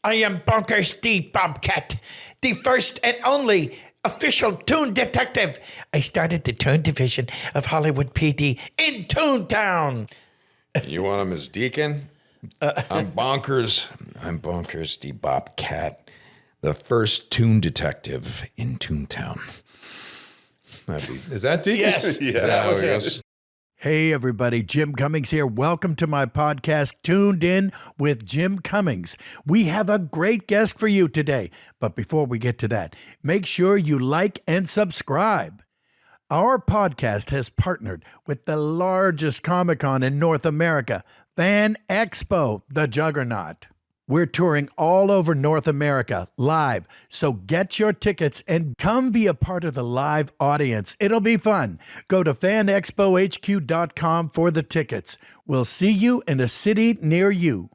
I am Bonkers the Bobcat, the first and only official Toon detective. I started the Toon division of Hollywood PD in Toontown. You want him as Deacon? I'm Bonkers. I'm Bonkers the Bobcat, the first Toon detective in Toontown. Is that Deacon? Yes, Yeah, that was it. Hey everybody, Jim Cummings here. Welcome to my podcast, Toon'd In with Jim Cummings. We have a great guest for you today. But before we get to that, make sure you like and subscribe. Our podcast has partnered with the largest Comic-Con in North America, Fan Expo, the Juggernaut. We're touring all over North America live, so get your tickets and come be a part of the live audience. It'll be fun. Go to fanexpohq.com for the tickets. We'll see you in a city near you,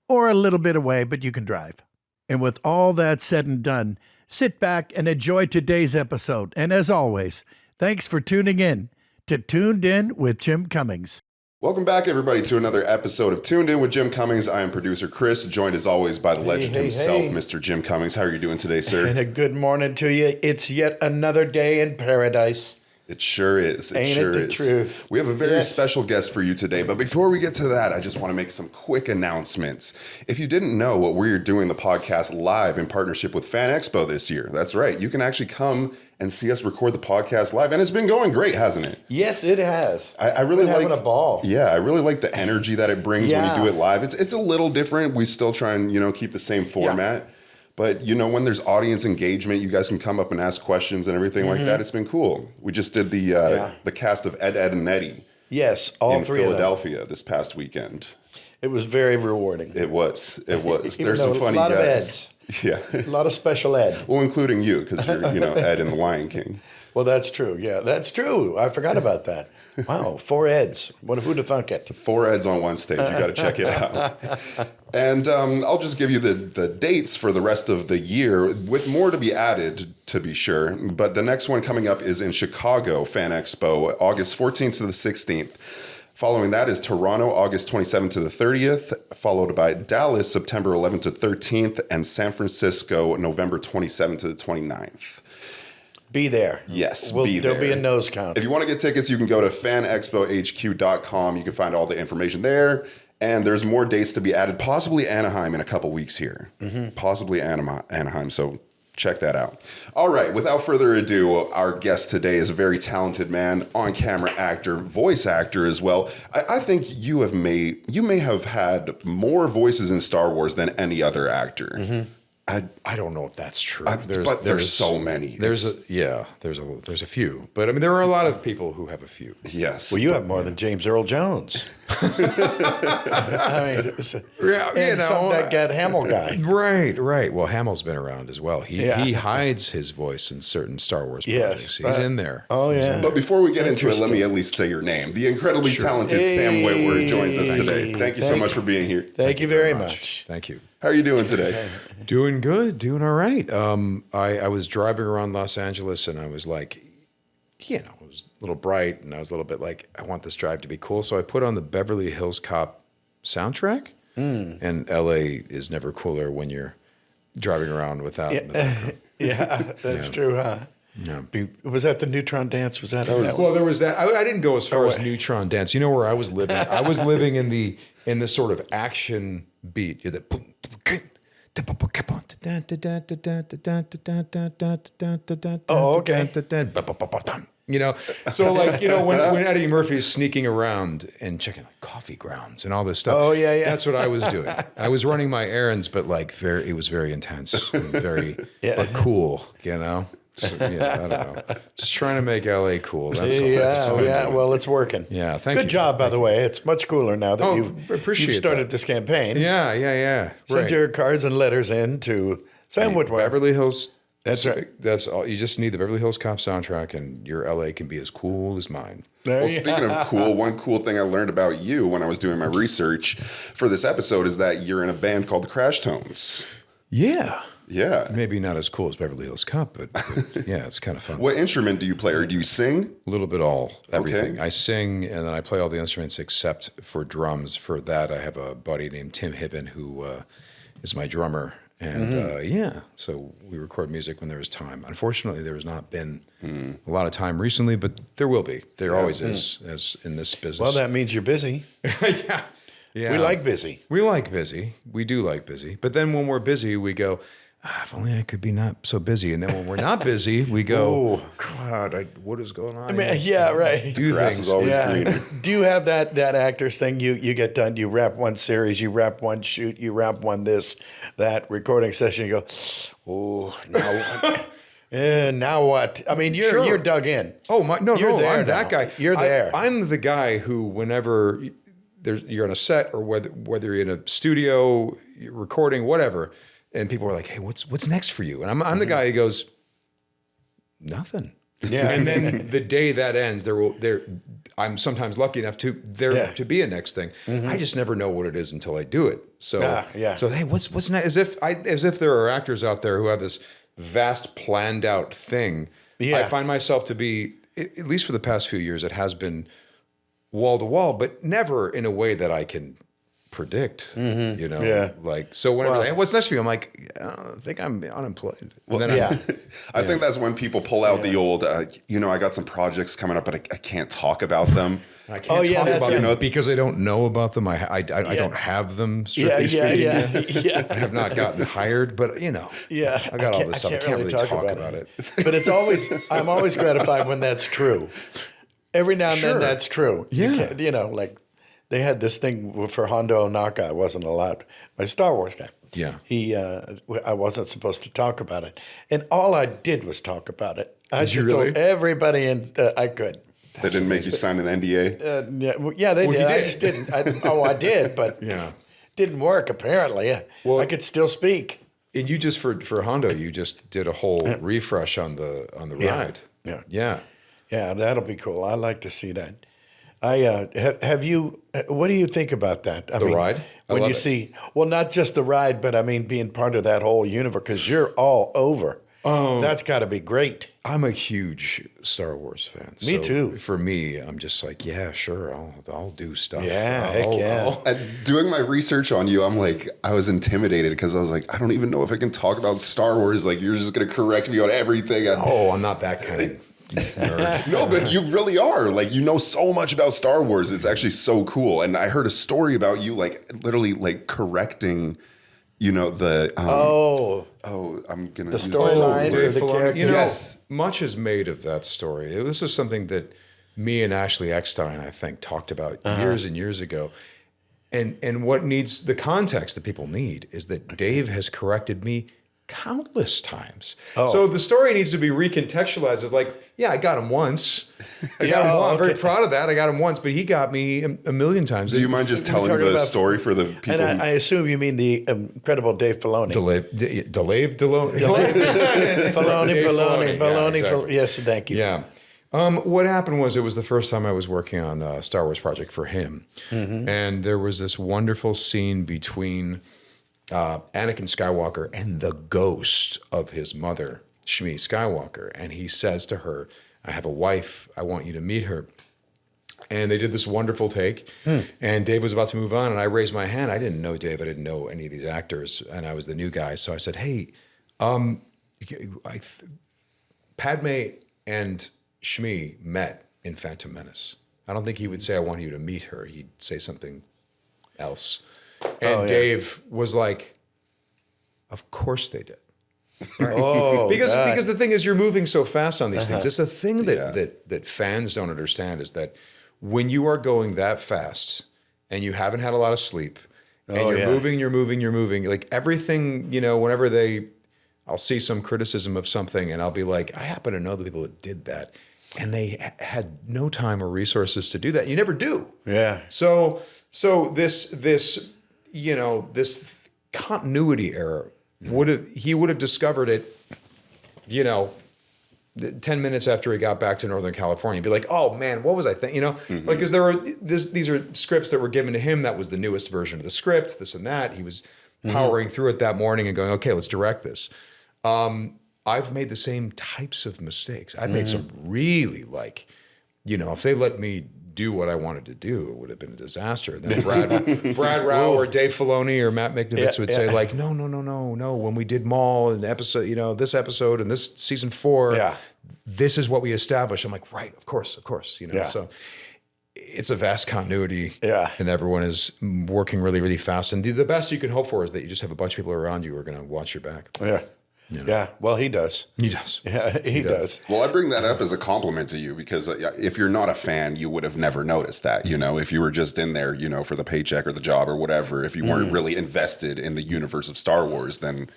or a little bit away, but you can drive. And with all that said and done, sit back and enjoy today's episode. And as always, thanks for tuning in to Toon'd In with Jim Cummings. Welcome back, everybody, to another episode of Toon'd In with Jim Cummings. I am producer Chris, joined as always by the legend himself, Mr. Jim Cummings. How are you doing today, sir? And a good morning to you. It's yet another day in paradise. It sure is. Ain't it the truth? We have a very special guest for you today, but before we get to that, I just want to make some quick announcements. If you didn't know, what we're doing the podcast live in partnership with Fan Expo this year. That's right. You can actually come and see us record the podcast live, and it's been going great, hasn't it? Yes, it has. I really like having a ball. Yeah, I really like the energy that it brings when you do it live. It's a little different. We still try and keep the same format. Yeah. But, when there's audience engagement, you guys can come up and ask questions and everything like that. It's been cool. We just did the cast of Ed, Ed, and Eddie. Yes, all in three Philadelphia this past weekend. It was very rewarding. It was. There's some funny guys. A lot guys. of Eds. Yeah. A lot of special Ed. Well, including you, because you're, Ed in The Lion King. Well, that's true. Yeah, that's true. I forgot about that. Wow, 4 Eds. Who'd have thunk it? 4 Eds on one stage. You got to check it out. And I'll just give you the dates for the rest of the year, with more to be added, to be sure. But the next one coming up is in Chicago, Fan Expo, August 14th to the 16th. Following that is Toronto, August 27th to the 30th, followed by Dallas, September 11th to 13th, and San Francisco, November 27th to the 29th. Be there. Yes, be there. There'll be a nose count. If you want to get tickets, you can go to fanexpohq.com. You can find all the information there. And there's more dates to be added, possibly Anaheim in a couple weeks here. Possibly Anaheim, so check that out. All right, without further ado, our guest today is a very talented man, on-camera actor, voice actor as well. I think you may have had more voices in Star Wars than any other actor. I don't know if that's true. But there's so many. There's a few. But I mean, there are a lot of people who have a few. Yes. Well, you have more than James Earl Jones. I mean, some that got Hamill guy. Right. Well, Hamill's been around as well. He hides his voice in certain Star Wars projects. He's in there. Oh, yeah. But before we get into it, let me at least say your name. The incredibly talented Sam Witwer joins us today. Thank you so much for being here. Thank you very much. Thank you. How are you doing today? Doing good, doing all right. I was driving around Los Angeles and I was like, it was a little bright and I was a little bit like, I want this drive to be cool. So I put on the Beverly Hills Cop soundtrack. And LA is never cooler when you're driving around without. Yeah, that's true, huh? Yeah. Was that the Neutron Dance? Was that? Well, there was that. I didn't go as far as Neutron Dance. You know where I was living? I was living in the sort of action beat. You're the oh, okay. So like, when Eddie Murphy is sneaking around and checking like coffee grounds and all this stuff. Oh, yeah. That's what I was doing. I was running my errands, but like it was very intense and very, but cool, So, I don't know. Just trying to make LA cool. That's all. Well, it's working. Yeah, thank you. Good job, by the way. It's much cooler now that you've started this campaign. Yeah. Send your cards and letters in to Sam Witwer. Beverly Hills. That's right. That's all. You just need the Beverly Hills Cop soundtrack, and your LA can be as cool as mine. Well, speaking of cool, one cool thing I learned about you when I was doing my research for this episode is that you're in a band called the Crash Tones. Yeah. Yeah. Maybe not as cool as Beverly Hills Cop, but yeah, it's kind of fun. What instrument do you play, or do you sing? A little bit everything. Okay. I sing, and then I play all the instruments except for drums. For that, I have a buddy named Tim Hibben who is my drummer. And so we record music when there is time. Unfortunately, there has not been a lot of time recently, but there will be. There always is, as in this business. Well, that means you're busy. yeah. We like busy. We like busy. We do like busy. But then when we're busy, we go, if only I could be not so busy. And then when we're not busy, we go, oh, God, what is going on? Yeah, right. Do Grass things. is always greener. Do you have that actors thing? You get done, you wrap one series, you wrap one shoot, you wrap one this, that recording session, you go, oh, now what? Now what? I mean, you're dug in. Oh, no, I'm that guy. You're there. I'm the guy who whenever you're on a set or whether you're in a studio, you're recording, whatever, and people are like, hey, what's next for you? And I'm the guy who goes, nothing. Yeah. And then the day that ends, I'm sometimes lucky enough to be a next thing. I just never know what it is until I do it. So So hey, what's next? As if there are actors out there who have this vast planned out thing. Yeah. I find myself to be, at least for the past few years, it has been wall to wall, but never in a way that I can predict, you know, like, so whenever hey, what's next for you? I'm like, I think I'm unemployed. Well, I think that's when people pull out the old, I got some projects coming up, but I can't talk about them. I can't talk about them because I don't know about them. I don't have them, strictly speaking. I have not gotten hired, but I got all this stuff. I can't really talk about it. But I'm always gratified when that's true. Every now and then that's true. Yeah. Like they had this thing for Hondo Onaka. I wasn't allowed. My Star Wars guy. Yeah. I wasn't supposed to talk about it. And all I did was talk about it. I just told everybody I could. They didn't make you sign an NDA? They did. I just didn't. I did, but didn't work apparently. I could still speak. And you just for Hondo, you just did a whole refresh on the ride. Yeah, that'll be cool. I like to see that. Have you? What do you think about that? The ride? When you see, well, not just the ride, but I mean, being part of that whole universe because you're all over. That's got to be great. I'm a huge Star Wars fan. Me too. For me, I'm just like, yeah, sure, I'll do stuff. Yeah, Doing my research on you, I'm like, I was intimidated because I was like, I don't even know if I can talk about Star Wars. Like, you're just going to correct me on everything. I'm not that kind of nerd. No, but you really are. Like, you know so much about Star Wars. It's actually so cool. And I heard a story about you, like, literally, like, correcting, the... I'm going to use storylines or the Filoni. characters. Much is made of that story. This is something that me and Ashley Eckstein, I think, talked about years and years ago. And what needs the context that people need is that Dave has corrected me countless times. So the story needs to be recontextualized as like, I got him once. I'm very proud of that. I got him once, but he got me a million times. Do you mind just telling the story for the people? And I assume you mean the incredible Dave Filoni. Filoni. Yes, thank you. Yeah. What happened was it was the first time I was working on a Star Wars project for him. And there was this wonderful scene between Anakin Skywalker and the ghost of his mother, Shmi Skywalker. And he says to her, I have a wife. I want you to meet her. And they did this wonderful take. And Dave was about to move on. And I raised my hand. I didn't know Dave. I didn't know any of these actors. And I was the new guy. So I said, hey, Padme and Shmi met in Phantom Menace. I don't think he would say, I want you to meet her. He'd say something else. And Dave was like, of course they did. Right? Because the thing is, you're moving so fast on these things. It's a thing that fans don't understand is that when you are going that fast and you haven't had a lot of sleep and you're moving, like everything, whenever I'll see some criticism of something and I'll be like, I happen to know the people that did that. And they had no time or resources to do that. You never do. Yeah. So this continuity error he would have discovered it, 10 minutes after he got back to Northern California. He'd be like, oh man, what was I thinking? Like, because these are scripts that were given to him. That was the newest version of the script, this and that. He was powering through it that morning and going, okay, let's direct this. I've made the same types of mistakes. I've made some really if they let me do what I wanted to do, it would have been a disaster. And then Brad Rao or Dave Filoni or Matt Micknovitz would say like, no. When we did Maul and this episode and this season 4, this is what we established. I'm like, right, of course, So it's a vast continuity, and everyone is working really, really fast. And the best you can hope for is that you just have a bunch of people around you who are going to watch your back. Yeah. Yeah, well, he does. He does. Yeah, he does. Well, I bring that up as a compliment to you because if you're not a fan, you would have never noticed that. If you were just in there, for the paycheck or the job or whatever, if you weren't really invested in the universe of Star Wars, then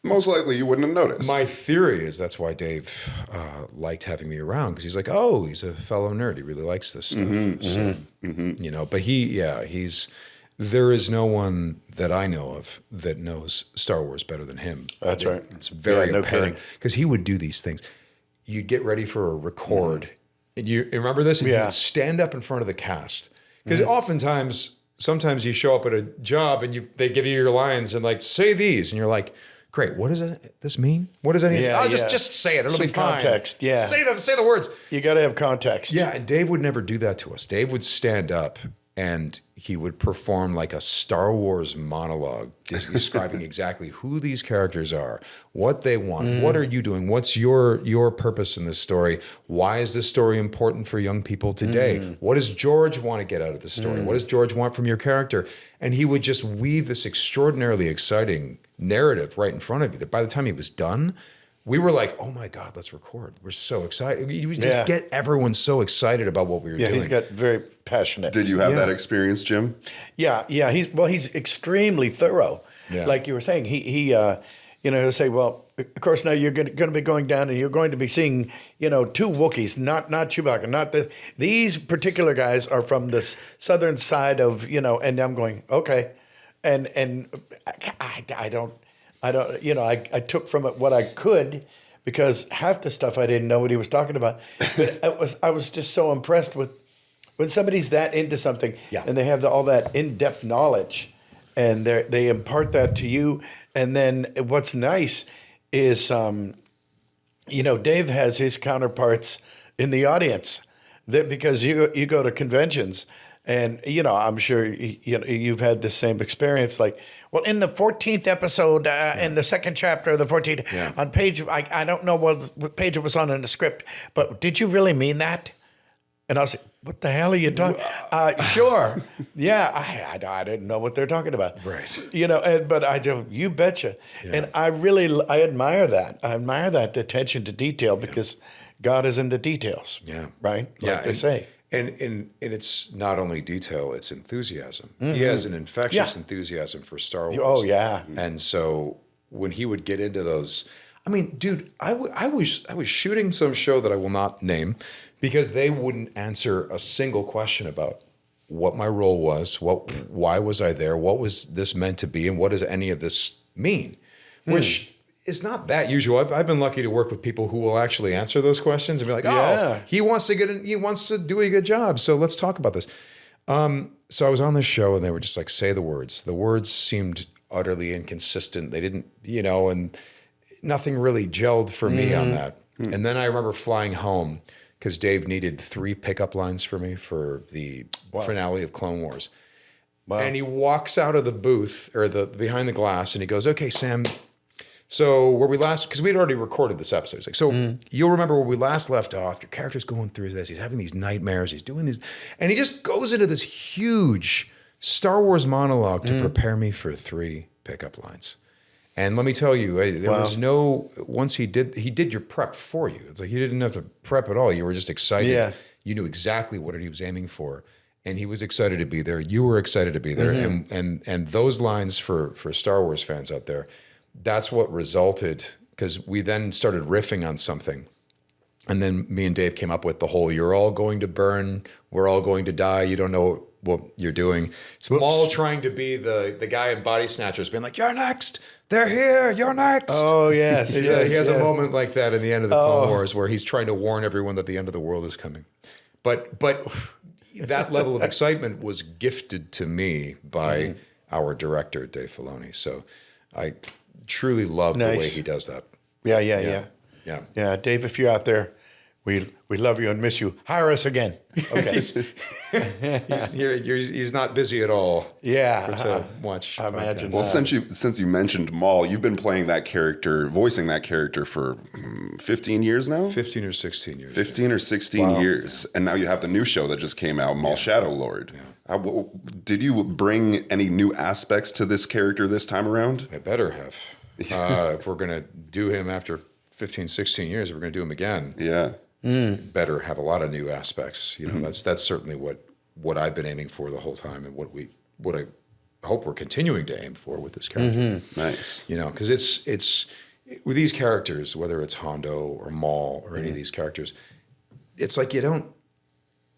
most likely you wouldn't have noticed. My theory is that's why Dave liked having me around, because he's like, oh, he's a fellow nerd. He really likes this stuff. But he's. There is no one that I know of that knows Star Wars better than him. That's right. It's very no apparent kidding. because he would do these things. You'd get ready for a record, and you remember this, and you would stand up in front of the cast because sometimes you show up at a job and they give you your lines and like say these, and you're like, great, what does this mean? What does anything? Just say it. It'll be fine. Context. Yeah. Say the words. You got to have context. Yeah, and Dave would never do that to us. Dave would stand up and he would perform like a Star Wars monologue describing exactly who these characters are, what they want, what are you doing, what's your purpose in this story, why is this story important for young people today, what does George want to get out of the story, what does George want from your character? And he would just weave this extraordinarily exciting narrative right in front of you that by the time he was done, we were like, oh my God, let's record. We're so excited. You would just get everyone so excited about what we were doing. Yeah, he's got very passionate. Did you have that experience, Jim? Yeah. He's extremely thorough. Yeah. Like you were saying, he'll say, well, of course, now you're going to be going down and you're going to be seeing, 2 Wookiees, not Chewbacca, these particular guys are from the southern side of, and I'm going, okay. And I don't, I took from it what I could because half the stuff I didn't know what he was talking about. But I was just so impressed with when somebody's that into something and they have all that in-depth knowledge and they impart that to you. And then what's nice is, Dave has his counterparts in the audience because you go to conventions. And, I'm sure you've had the same experience. Like, well, in the 14th episode, in the second chapter of the 14th, on page, I don't know what page it was on in the script, but did you really mean that? And I was like, what the hell are you talking? Sure. Yeah, I didn't know what they're talking about. Right. But I do, you betcha. Yeah. And I admire that. I admire that attention to detail because God is in the details. Yeah. Right? Like they say. And it's not only detail, it's enthusiasm. He has an infectious enthusiasm for Star Wars. Oh, yeah. And so when he would get into those, I mean, dude, I was shooting some show that I will not name because they wouldn't answer a single question about what my role was, why was I there, what was this meant to be, and what does any of this mean, which is not that usual. I've been lucky to work with people who will actually answer those questions and be like, oh, he wants to do a good job, so let's talk about this. So I was on this show and they were just like, say the words. The words seemed utterly inconsistent. They didn't, and nothing really gelled for me on that. And then I remember flying home because Dave needed 3 pickup lines for me for the finale of Clone Wars. Wow. And he walks out of the booth or the behind the glass and he goes, okay, Sam, so where we last, because we'd already recorded this episode. He's like, so you'll remember where we last left off. Your character's going through this. He's having these nightmares. He's doing these. And he just goes into this huge Star Wars monologue to prepare me for 3 pickup lines. And let me tell you, there was once he did your prep for you. It's like you didn't have to prep at all. You were just excited. Yeah. You knew exactly what he was aiming for. And he was excited to be there. You were excited to be there. And those lines for Star Wars fans out there, that's what resulted, because we then started riffing on something. And then me and Dave came up with the whole, you're all going to burn, we're all going to die, you don't know what you're doing. It's Maul trying to be the guy in Body Snatchers, being like, you're next, they're here, you're next. Oh, yes. He has a moment like that in the end of the Clone Wars where he's trying to warn everyone that the end of the world is coming. But that level of excitement was gifted to me by our director, Dave Filoni. So I truly love the way he does that. Yeah. Dave, if you're out there, We love you and miss you. Hire us again. Okay. he's not busy at all. Yeah, to watch. I imagine. Well, since you mentioned Maul, you've been playing that character, voicing that character for 15 years now? 15 or 16 years. 15 or 16 years. And now you have the new show that just came out, Maul Shadow Lord. Yeah. Did you bring any new aspects to this character this time around? I better have. If we're going to do him after 15, 16 years, if we're going to do him again. Yeah. Better have a lot of new aspects. You know, that's certainly what I've been aiming for the whole time, and what I hope we're continuing to aim for with this character. Nice. You know, because it's with these characters, whether it's Hondo or Maul or any of these characters, it's like you don't,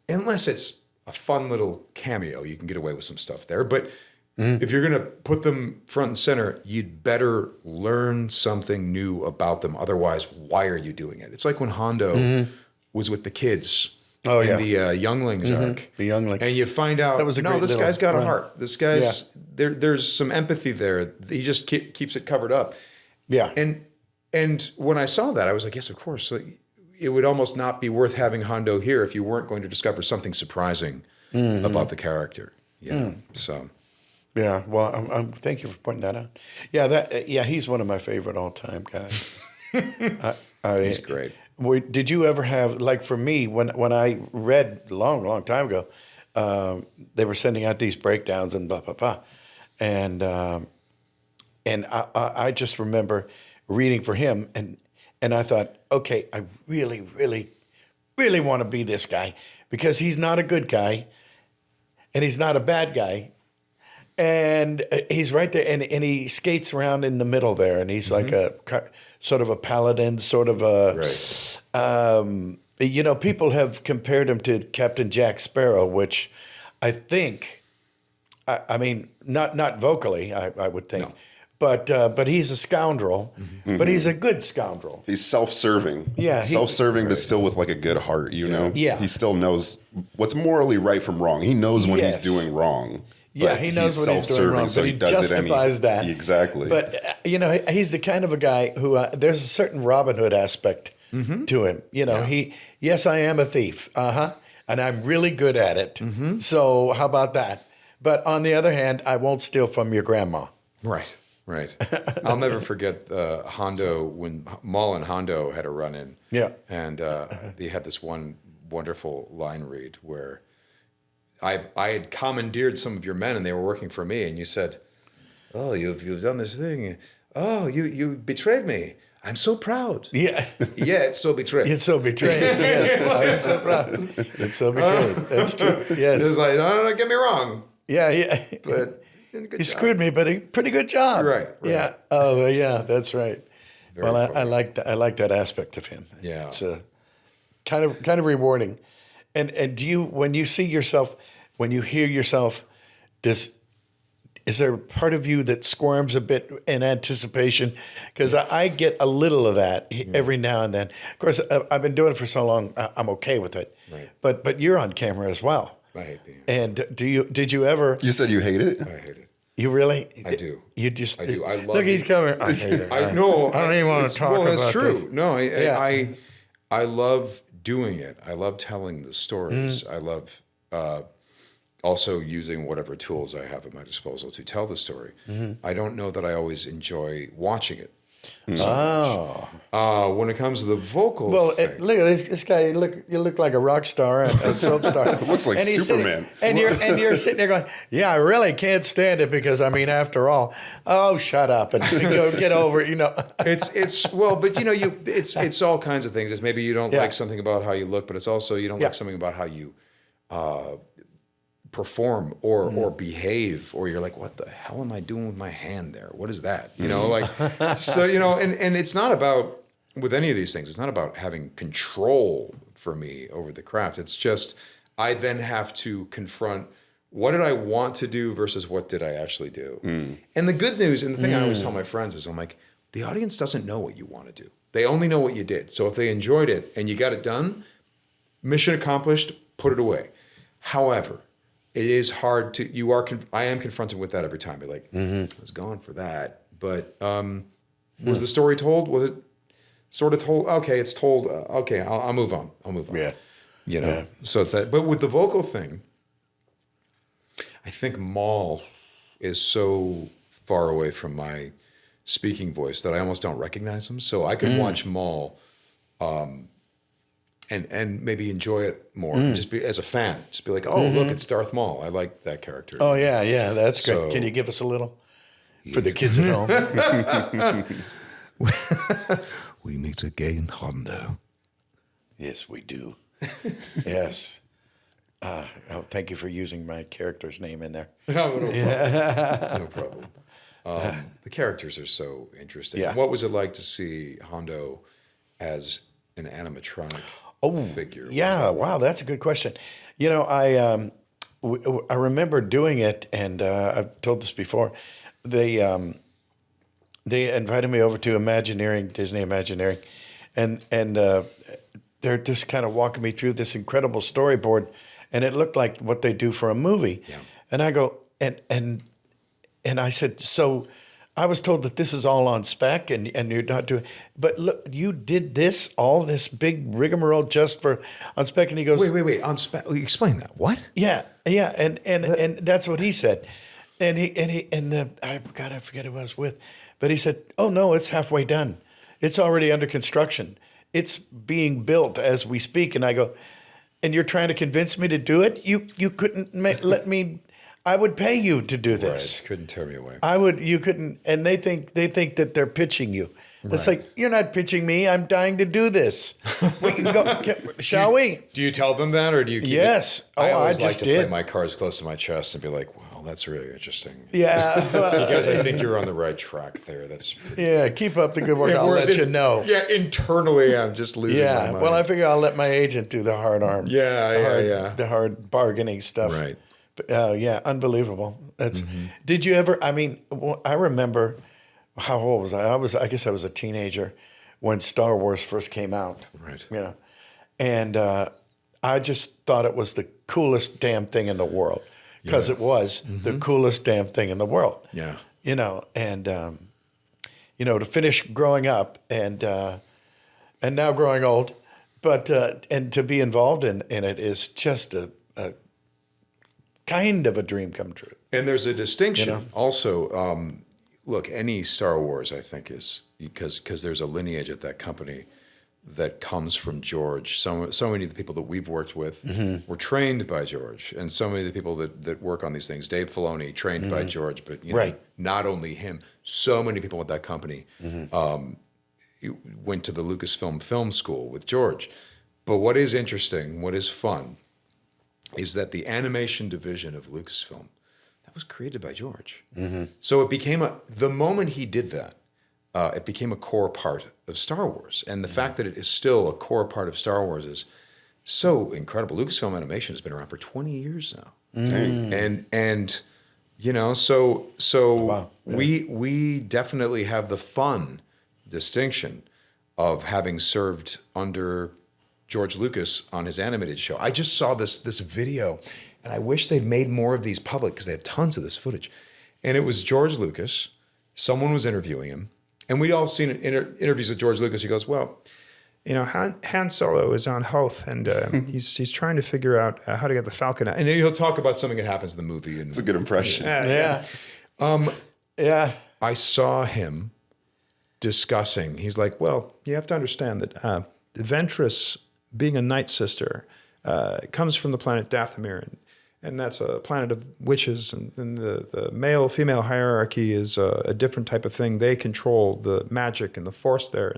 unless it's a fun little cameo, you can get away with some stuff there. But if you're going to put them front and center, you'd better learn something new about them. Otherwise, why are you doing it? It's like when Hondo was with the kids in the Younglings arc. The Younglings. And you find out, That was a great this little guy's got run. a heart. This guy's, there's some empathy there. He just keeps it covered up. Yeah. And when I saw that, I was like, yes, of course. Like, it would almost not be worth having Hondo here if you weren't going to discover something surprising about the character. You know? So... Yeah, well, I'm thank you for pointing that out. Yeah, he's one of my favorite all-time guys. He's great. Did you ever have, like for me, when I read long time ago, they were sending out these breakdowns and blah blah blah, and I just remember reading for him and I thought, okay, I really want to be this guy because he's not a good guy, and he's not a bad guy. And he's right there, and he skates around in the middle there, and he's like a sort of a paladin, sort of a. Right. You know, people have compared him to Captain Jack Sparrow, which I think, I mean, not vocally, I would think, but he's a scoundrel, but he's a good scoundrel. He's self-serving. Yeah, self-serving, but still with like a good heart. You know. Yeah. He still knows what's morally right from wrong. He knows when he's Yes. doing wrong. Yeah, But he knows what he's doing self-serving, wrong, so but he does justifies it that. Exactly. But, you know, he's the kind of a guy who, there's a certain Robin Hood aspect to him. You know, yes, I am a thief. And I'm really good at it. So how about that? But on the other hand, I won't steal from your grandma. Right. I'll never forget Hondo, when Maul and Hondo had a run-in. Yeah. And they had this one wonderful line read where I had commandeered some of your men and they were working for me, and you said, "Oh, you've done this thing. Oh, you betrayed me. I'm so proud." Yeah. Yeah, it's so betrayed. It's so betrayed. Yes. I'm so proud. It's so betrayed. That's true. Yes. It's like, no, get me wrong, Yeah. but He screwed me, but he pretty good job. Right. Yeah. Oh, yeah. That's right. Very I funny. like that aspect of him. Yeah. It's kind of rewarding. And do you, when you see yourself, when you hear yourself, is there a part of you that squirms a bit in anticipation? Because I get a little of that every now and then. Of course, I've been doing it for so long, I'm okay with it. Right. But you're on camera as well. I hate being. And did you ever? You said you hate it? I hate it. You really? I do. You just? I do. I love Look, he's it. coming. I hate it. I know. I don't even want it's- to talk well, about it's true. this. No, Yeah. I love doing it. I love telling the stories. I love also using whatever tools I have at my disposal to tell the story. I don't know that I always enjoy watching it. Oh. When it comes to the vocal Well, thing, look at this guy. You look like a rock star, a soap star. Looks like And he's Superman. Sitting, and you're sitting there going, "Yeah, I really can't stand it because I mean, after all, oh, shut up and go get over it." You know. it's well, but you know, it's all kinds of things. It's maybe you don't Yeah. like something about how you look, but it's also you don't Yeah. like something about how you perform or behave, or you're like, what the hell am I doing with my hand there? What is that? You know, like, so, you know, and it's not about, with any of these things, it's not about having control for me over the craft. It's just, I then have to confront, what did I want to do versus what did I actually do? And the good news, and the thing I always tell my friends is, I'm like, the audience doesn't know what you want to do. They only know what you did. So if they enjoyed it and you got it done, mission accomplished, put it away. However, it is hard to, I am confronted with that every time. You're like, I was going for that. But was the story told? Was it sort of told. Okay, it's told. Okay, I'll move on. I'll move on. Yeah. You know. Yeah. So it's that. But with the vocal thing, I think Maul is so far away from my speaking voice that I almost don't recognize him. So I could watch Maul, and maybe enjoy it more. Just be as a fan, just be like, oh look, it's Darth Maul. I like that character. Oh yeah, that's So- great. Can you give us a little for the kids at home? We meet again, Hondo. Yes, we do. Yes. Thank you for using my character's name in there. No problem. No problem. The characters are so interesting. Yeah. What was it like to see Hondo as an animatronic figure? Yeah, wow, that's a good question. You know, I remember doing it, and I've told this before. They invited me over to Imagineering, Disney Imagineering, and they're just kind of walking me through this incredible storyboard, and it looked like what they do for a movie. Yeah. And I go, and I said, so I was told that this is all on spec and you're not doing, but look, you did all this big rigmarole just for on spec. And he goes, Wait. On explain that. What? yeah. And that's what he said. And I forget who I was with, but he said, oh no, it's halfway done. It's already under construction. It's being built as we speak. And I go, and you're trying to convince me to do it? You couldn't let me. I would pay you to do this. Right. Couldn't tear me away. You couldn't, and they think that they're pitching you. It's like, you're not pitching me. I'm dying to do this. We can go, shall we? Do you tell them that, or do you? Keep Yes. It? I always I like just to did. play my cards close to my chest and be like, "Wow, that's really interesting." Yeah. Because I think you're on the right track there. That's Yeah. Keep up the good work. I'll let you know. Yeah, internally, I'm just losing my Yeah. mind. Well, I figure I'll let my agent do the hard arm. Yeah. The hard bargaining stuff. Right. Yeah, unbelievable. That's. Did you ever? I mean, I remember. How old was I? I guess I was a teenager when Star Wars first came out. Right. You know, and I just thought it was the coolest damn thing in the world because it was the coolest damn thing in the world. Yeah. You know, and to finish growing up and now growing old, but and to be involved in it is just a kind of a dream come true. And there's a distinction also. Look, any Star Wars, I think, is because there's a lineage at that company that comes from George. So many of the people that we've worked with were trained by George, and so many of the people that work on these things, Dave Filoni, trained by George, but not only him, so many people at that company went to the Lucasfilm Film School with George. But what is interesting, what is fun, is that the animation division of Lucasfilm, that was created by George. So it became the moment he did that, it became a core part of Star Wars. And the fact that it is still a core part of Star Wars is so incredible. Lucasfilm Animation has been around for 20 years now. And so we definitely have the fun distinction of having served under George Lucas on his animated show. I just saw this video, and I wish they'd made more of these public because they have tons of this footage. And it was George Lucas. Someone was interviewing him, and we'd all seen interviews with George Lucas. He goes, "Well, Han Solo is on Hoth, and he's trying to figure out how to get the Falcon out." And he'll talk about something that happens in the movie. And It's a good impression. Yeah. I saw him discussing. He's like, "Well, you have to understand that Ventress, being a Night Sister, comes from the planet Dathomir, and that's a planet of witches, and the male-female hierarchy is a different type of thing. They control the magic and the force there,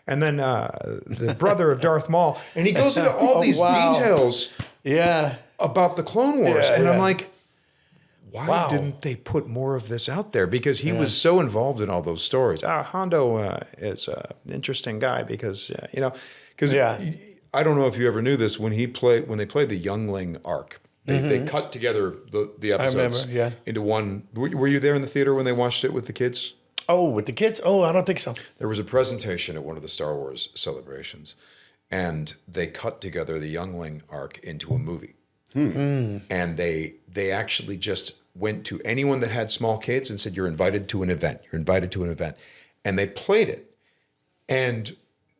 and then the brother of Darth Maul." And he goes into all these details about the Clone Wars, and I'm like, why didn't they put more of this out there? Because he was so involved in all those stories. Hondo is an interesting guy because, I don't know if you ever knew this, when they played the Youngling arc, they cut together the episodes into one. Were you there in the theater when they watched it with the kids? Oh, with the kids? Oh, I don't think so. There was a presentation at one of the Star Wars celebrations, and they cut together the Youngling arc into a movie. And they actually just went to anyone that had small kids and said, "You're invited to an event. You're invited to an event." And they played it. And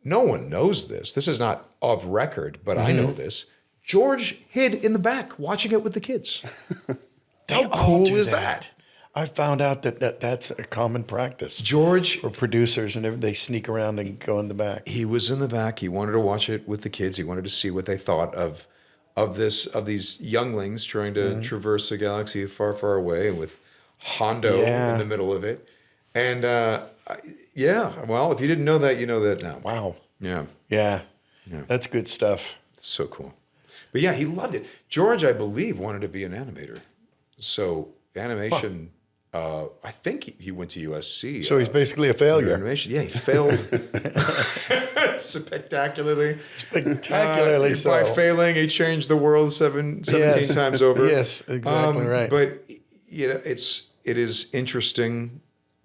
no one knows this. This is not of record, but I know this. George hid in the back watching it with the kids. How cool is that? I found out that's a common practice. George, For producers and everything, they sneak around and go in the back. he was in the back. He wanted to watch it with the kids. He wanted to see what they thought of these younglings trying to traverse a galaxy far, far away, and with Hondo in the middle of it. And well, if you didn't know that, you know that now. Wow. Yeah, That's good stuff. it's so cool. But yeah, he loved it. George, I believe, wanted to be an animator. So animation. I think he went to USC. So he's basically a failure. Animation. Yeah, he failed spectacularly. Spectacularly so. By failing, he changed the world 17 times over. Yes, exactly right. But it is interesting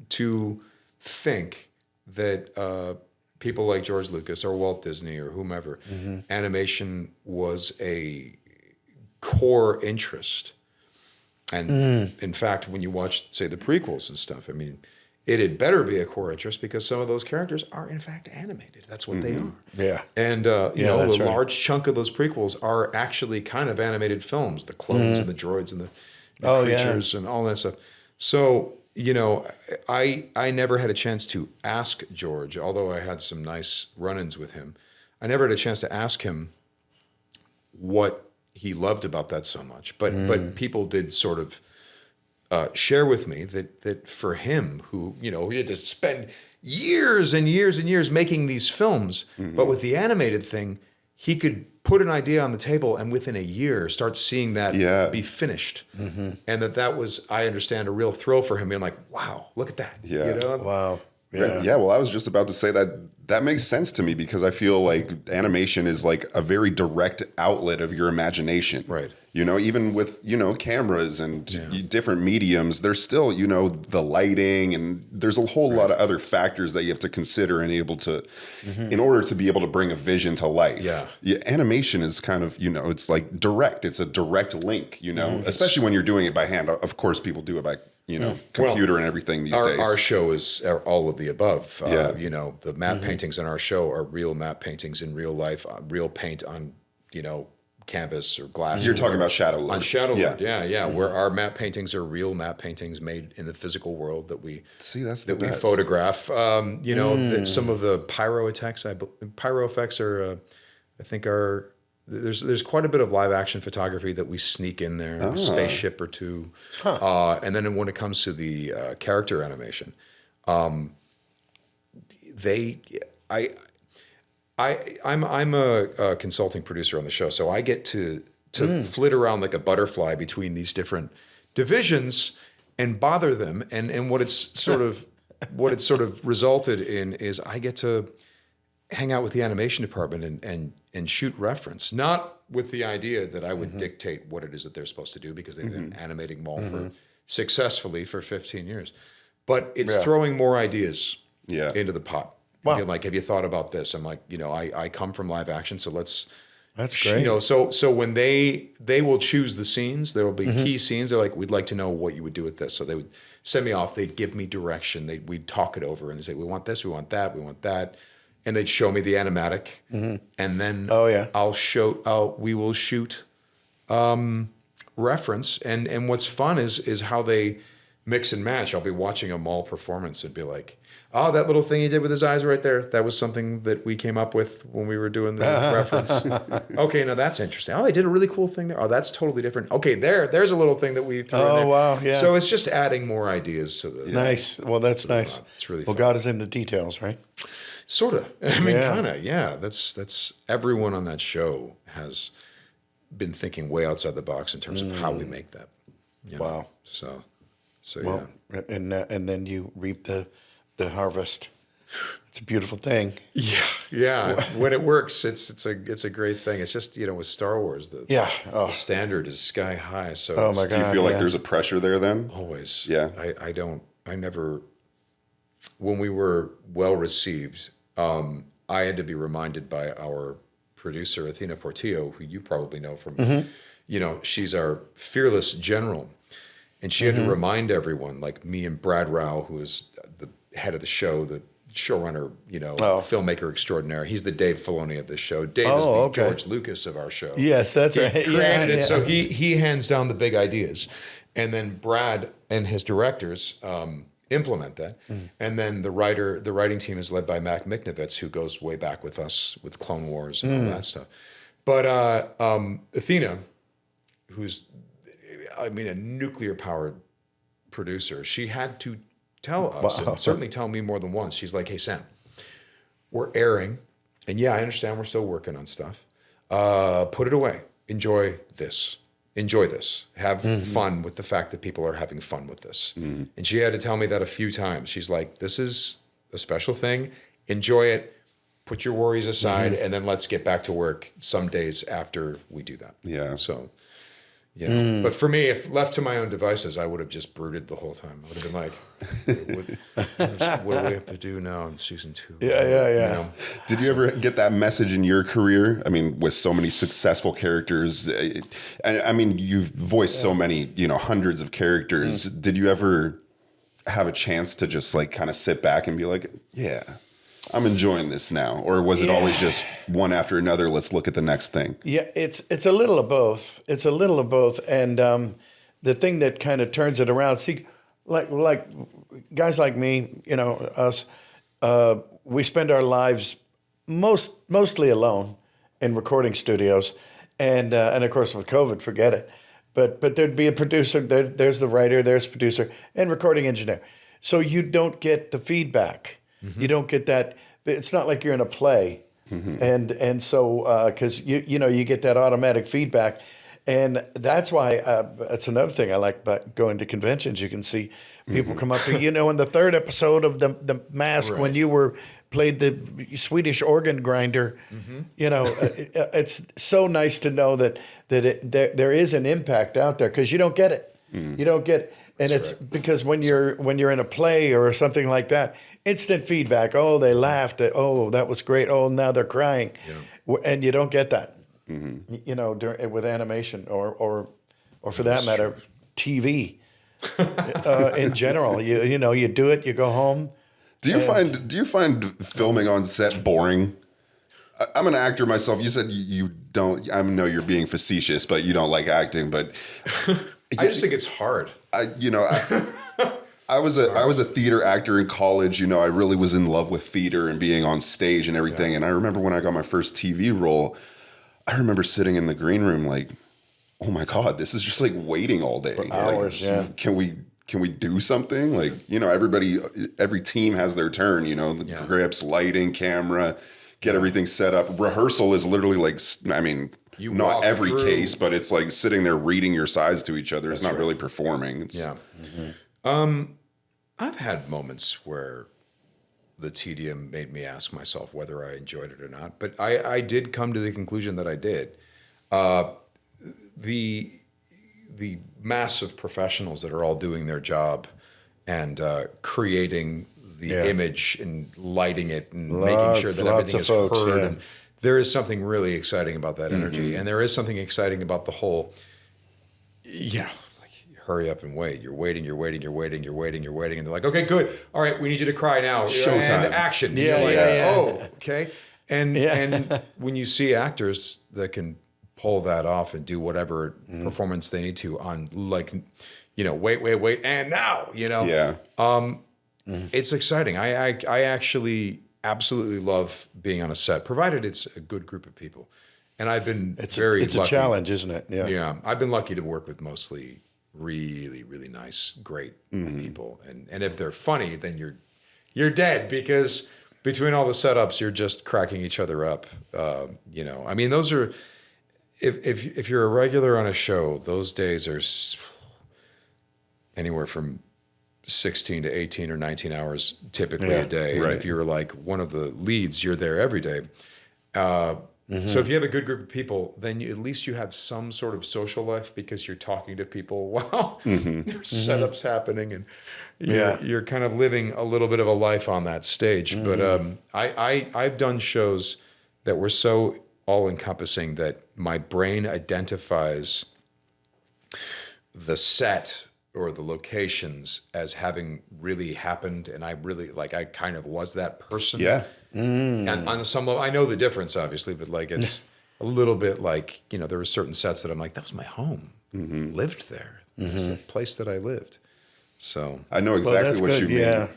to think that people like George Lucas or Walt Disney or whomever, animation was a core interest. And in fact, when you watch, say, the prequels and stuff, I mean, it had better be a core interest because some of those characters are, in fact, animated. That's what they are. Yeah. And, you know, a large chunk of those prequels are actually kind of animated films, the clones and the droids and the creatures and all that stuff. So, you know, I never had a chance to ask George, although I had some nice run-ins with him. I never had a chance to ask him what he loved about that so much. But people did sort of share with me that for him, who, you know, he had to spend years and years and years making these films, but with the animated thing, he could put an idea on the table and within a year start seeing that be finished. And that was, I understand, a real thrill for him, being like, wow, look at that. Yeah. You know? Wow. Yeah, well, I was just about to say that makes sense to me because I feel like animation is like a very direct outlet of your imagination. Right. You know, even with, you know, cameras and different mediums, there's still, you know, the lighting and there's a whole lot of other factors that you have to consider and able to, in order to be able to bring a vision to life. Yeah. Animation is kind of, you know, it's like direct. It's a direct link, you know, especially when you're doing it by hand. Of course, people do it by, you know, computer and everything these days. Our show is all of the above. You know, the matte paintings in our show are real matte paintings in real life, real paint on, you know, canvas or glass. You're talking about Shadow Lord. On Shadow Lord, yeah. Where our matte paintings are real matte paintings made in the physical world that we we photograph. You know, some of the pyro effects are, I think, are. There's quite a bit of live action photography that we sneak in there, a spaceship or two, and then when it comes to the character animation, I'm a consulting producer on the show, so I get to flit around like a butterfly between these different divisions and bother them, and what it's sort of resulted in is I get to hang out with the animation department and shoot reference, not with the idea that I would dictate what it is that they're supposed to do because they've been animating Maul successfully for 15 years, but it's throwing more ideas into the pot. Wow. Being like, have you thought about this? I'm like, you know, I come from live action, so that's great. You know, so when they will choose the scenes, there will be key scenes. They're like, we'd like to know what you would do with this. So they would send me off. They'd give me direction. We'd talk it over, and they say, we want this, we want that, we want that. And they'd show me the animatic, and then we will shoot reference. And what's fun is how they mix and match. I'll be watching a Maul performance and be like, oh, that little thing he did with his eyes right there, that was something that we came up with when we were doing the reference. Okay, now that's interesting. Oh, they did a really cool thing there. Oh, that's totally different. Okay, there's a little thing that we threw in there. Oh, wow, yeah. So it's just adding more ideas to the... Nice. Well, that's nice. It's really fun. fun. God is in the details, right? Sort of. I mean, kind of, yeah. That's everyone on that show has been thinking way outside the box in terms of how we make that. You know? Wow. So well, and then you reap the harvest. It's a beautiful thing. Yeah. When it works, it's a great thing. It's just, you know, with Star Wars, the standard is sky high. So oh my God, do you feel like there's a pressure there then? Always. Yeah. I never. When we were well received, I had to be reminded by our producer Athena Portillo, who you probably know from, you know, she's our fearless general. And she had to remind everyone, like me and Brad Rao, who is the head of the show, the showrunner, filmmaker extraordinaire. He's the Dave Filoni of this show. Dave is the George Lucas of our show. Yes, that's right. He created it, so he hands down the big ideas, and then Brad and his directors implement that. And then the writing team is led by Mac Michnovitz, who goes way back with us with Clone Wars and all that stuff. But Athena, who's, a nuclear powered producer, she had to tell us, and certainly tell me more than once. She's like, "Hey, Sam, we're airing, and I understand we're still working on stuff. Put it away. Enjoy this. Have fun with the fact that people are having fun with this." And she had to tell me that a few times. She's like, "This is a special thing. Enjoy it. Put your worries aside, and then let's get back to work some days after we do that." Yeah. So, but for me, if left to my own devices, I would have just brooded the whole time. I would have been like, what do we have to do now in season 2? Yeah. Did you ever get that message in your career? I mean, with so many successful characters, you've voiced so many, hundreds of characters. Did you ever have a chance to just like kind of sit back and be like, yeah, I'm enjoying this now? Or was it always just one after another, let's look at the next thing? Yeah, it's a little of both. It's a little of both. And the thing that kind of turns it around, see, like guys like me, us, we spend our lives mostly alone in recording studios. And of course, with COVID, forget it. But there'd be a producer, there's the writer, there's the producer, and recording engineer. So you don't get the feedback. You don't get that. It's not like you're in a play, and so because you get that automatic feedback, and that's why that's another thing I like about going to conventions. You can see people come up to in the third episode of the Mask when you played the Swedish organ grinder. It's so nice to know that there is an impact out there because you don't get it. You don't get, and it's because when you're in a play or something like that, instant feedback. Oh, they laughed. Oh, that was great. Oh, now they're crying, and you don't get that. With animation or for that matter, TV. In general, you do it. You go home. Do you find filming on set boring? I'm an actor myself. You said you don't. I know you're being facetious, but you don't like acting. But I just think it's hard. I was a theater actor in college. I really was in love with theater and being on stage and everything. Yeah. And I remember when I got my first TV role, I remember sitting in the green room like, oh my God, this is just like waiting all day. For hours, Can we do something? Like, every team has their turn, the grips, lighting, camera, get everything set up. Rehearsal is literally like, not every case, but it's like sitting there reading your sides to each other. It's not really performing. I've had moments where the tedium made me ask myself whether I enjoyed it or not, but I did come to the conclusion that I did. The mass of professionals that are all doing their job and creating the image and lighting it and making sure that everything is heard. And there is something really exciting about that energy. And there is something exciting about the whole, hurry up and wait. You're waiting. And they're like, okay, good. All right, we need you to cry now. Showtime. And action. Oh, okay. And when you see actors that can pull that off and do whatever performance they need to on wait, and now, it's exciting. I actually absolutely love being on a set, provided it's a good group of people. And I've been it's lucky. a challenge, isn't it? Yeah. I've been lucky to work with mostly really, really nice, great people. And if they're funny, then you're dead because between all the setups, you're just cracking each other up. Those are, if you're a regular on a show, those days are anywhere from 16 to 18 or 19 hours typically a day. Right. And if you're like one of the leads, you're there every day. So if you have a good group of people, then at least you have some sort of social life because you're talking to people while there's setups happening and you're kind of living a little bit of a life on that stage. But I've done shows that were so all-encompassing that my brain identifies the set or the locations as having really happened, and I kind of was that person. Yeah. And on some level, I know the difference, obviously, but like it's a little bit like, there were certain sets that I'm like, that was my home. Lived there. It's a place that I lived. So I know exactly what you mean. yeah.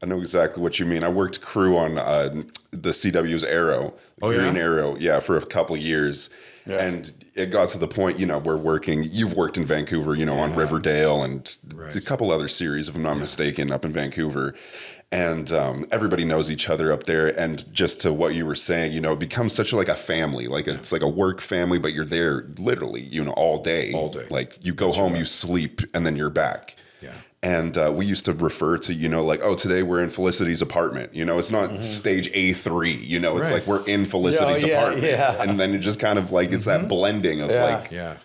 I know exactly what you mean. I worked crew on the CW's Arrow, Green Arrow, for a couple of years. Yeah. And it got to the point, you've worked in Vancouver, on Riverdale and a couple other series, if I'm not mistaken, up in Vancouver. And everybody knows each other up there. And just to what you were saying, it becomes such like a family. Like it's like a work family, but you're there literally, all day. All day. Like you go home, you sleep, and then you're back. Yeah. And we used to refer to, today we're in Felicity's apartment. It's not stage A3, it's like we're in Felicity's apartment. Yeah. And then it just kind of like, it's that blending of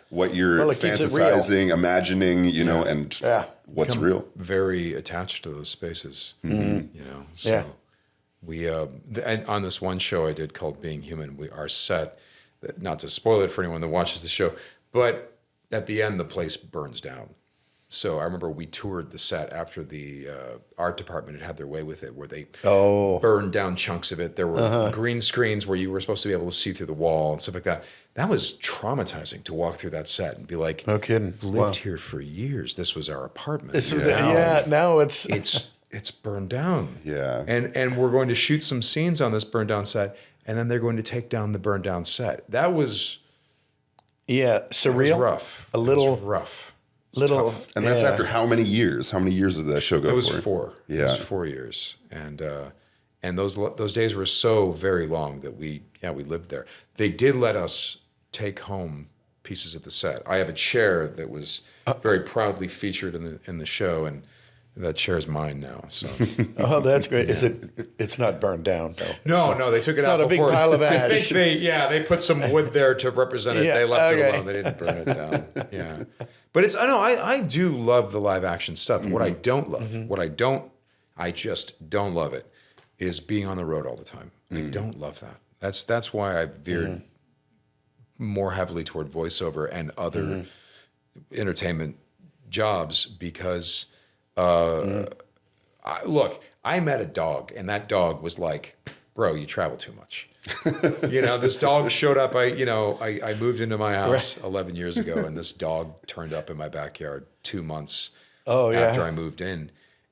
what you're fantasizing, imagining, and what's real. Very attached to those spaces, So we, and on this one show I did called Being Human, our set, not to spoil it for anyone that watches the show, but at the end, the place burns down. So I remember we toured the set after the art department had their way with it, where they burned down chunks of it. There were green screens where you were supposed to be able to see through the wall and stuff like that. That was traumatizing to walk through that set and be like, no kidding. Lived here for years. This was our apartment. This was now it's burned down. Yeah. And we're going to shoot some scenes on this burned down set, and then they're going to take down the burned down set. That was surreal. It was rough. A little rough. And that's after how many years? How many years did that show go for? It was 4. Yeah. It was 4 years. And those days were so very long that we lived there. They did let us take home pieces of the set. I have a chair that was very proudly featured in the show, and that chair is mine now. So that's great. Yeah. It's not burned down though. No, they took it out. It's not a big pile of ash. I think they put some wood there to represent it. They left it alone. They didn't burn it down. Yeah. But I do love the live action stuff. What I don't love, I just don't love it, is being on the road all the time. I don't love that. That's why I veered more heavily toward voiceover and other entertainment jobs, because I met a dog, and that dog was like, bro, you travel too much. This dog showed up. I moved into my house 11 years ago, and this dog turned up in my backyard 2 months after I moved in.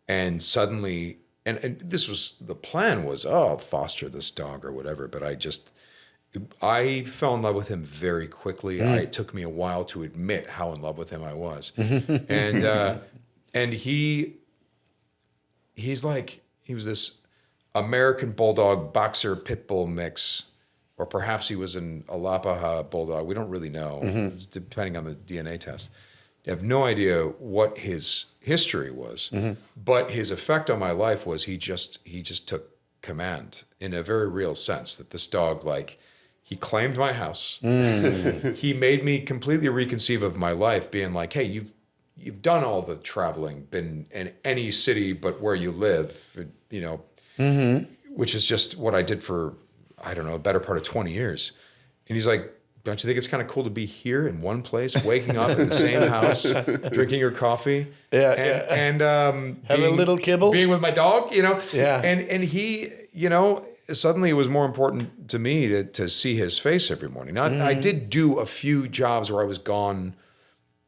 And suddenly, and this was, the plan was, I'll foster this dog or whatever. But I fell in love with him very quickly. It took me a while to admit how in love with him I was. And he's like, he was this American Bulldog boxer pit bull mix, or perhaps he was an Alapaha Bulldog. We don't really know. It's depending on the DNA test. I have no idea what his history was, but his effect on my life was he just took command in a very real sense. That this dog, he claimed my house. He made me completely reconceive of my life, being like, hey, you've done all the traveling, been in any city but where you live, which is just what I did for, I don't know, a better part of 20 years. And he's like, don't you think it's kind of cool to be here in one place, waking up in the same house, drinking your coffee, and have a little kibble, being with my dog, Yeah. And he, suddenly it was more important to me to see his face every morning. Now, I did do a few jobs where I was gone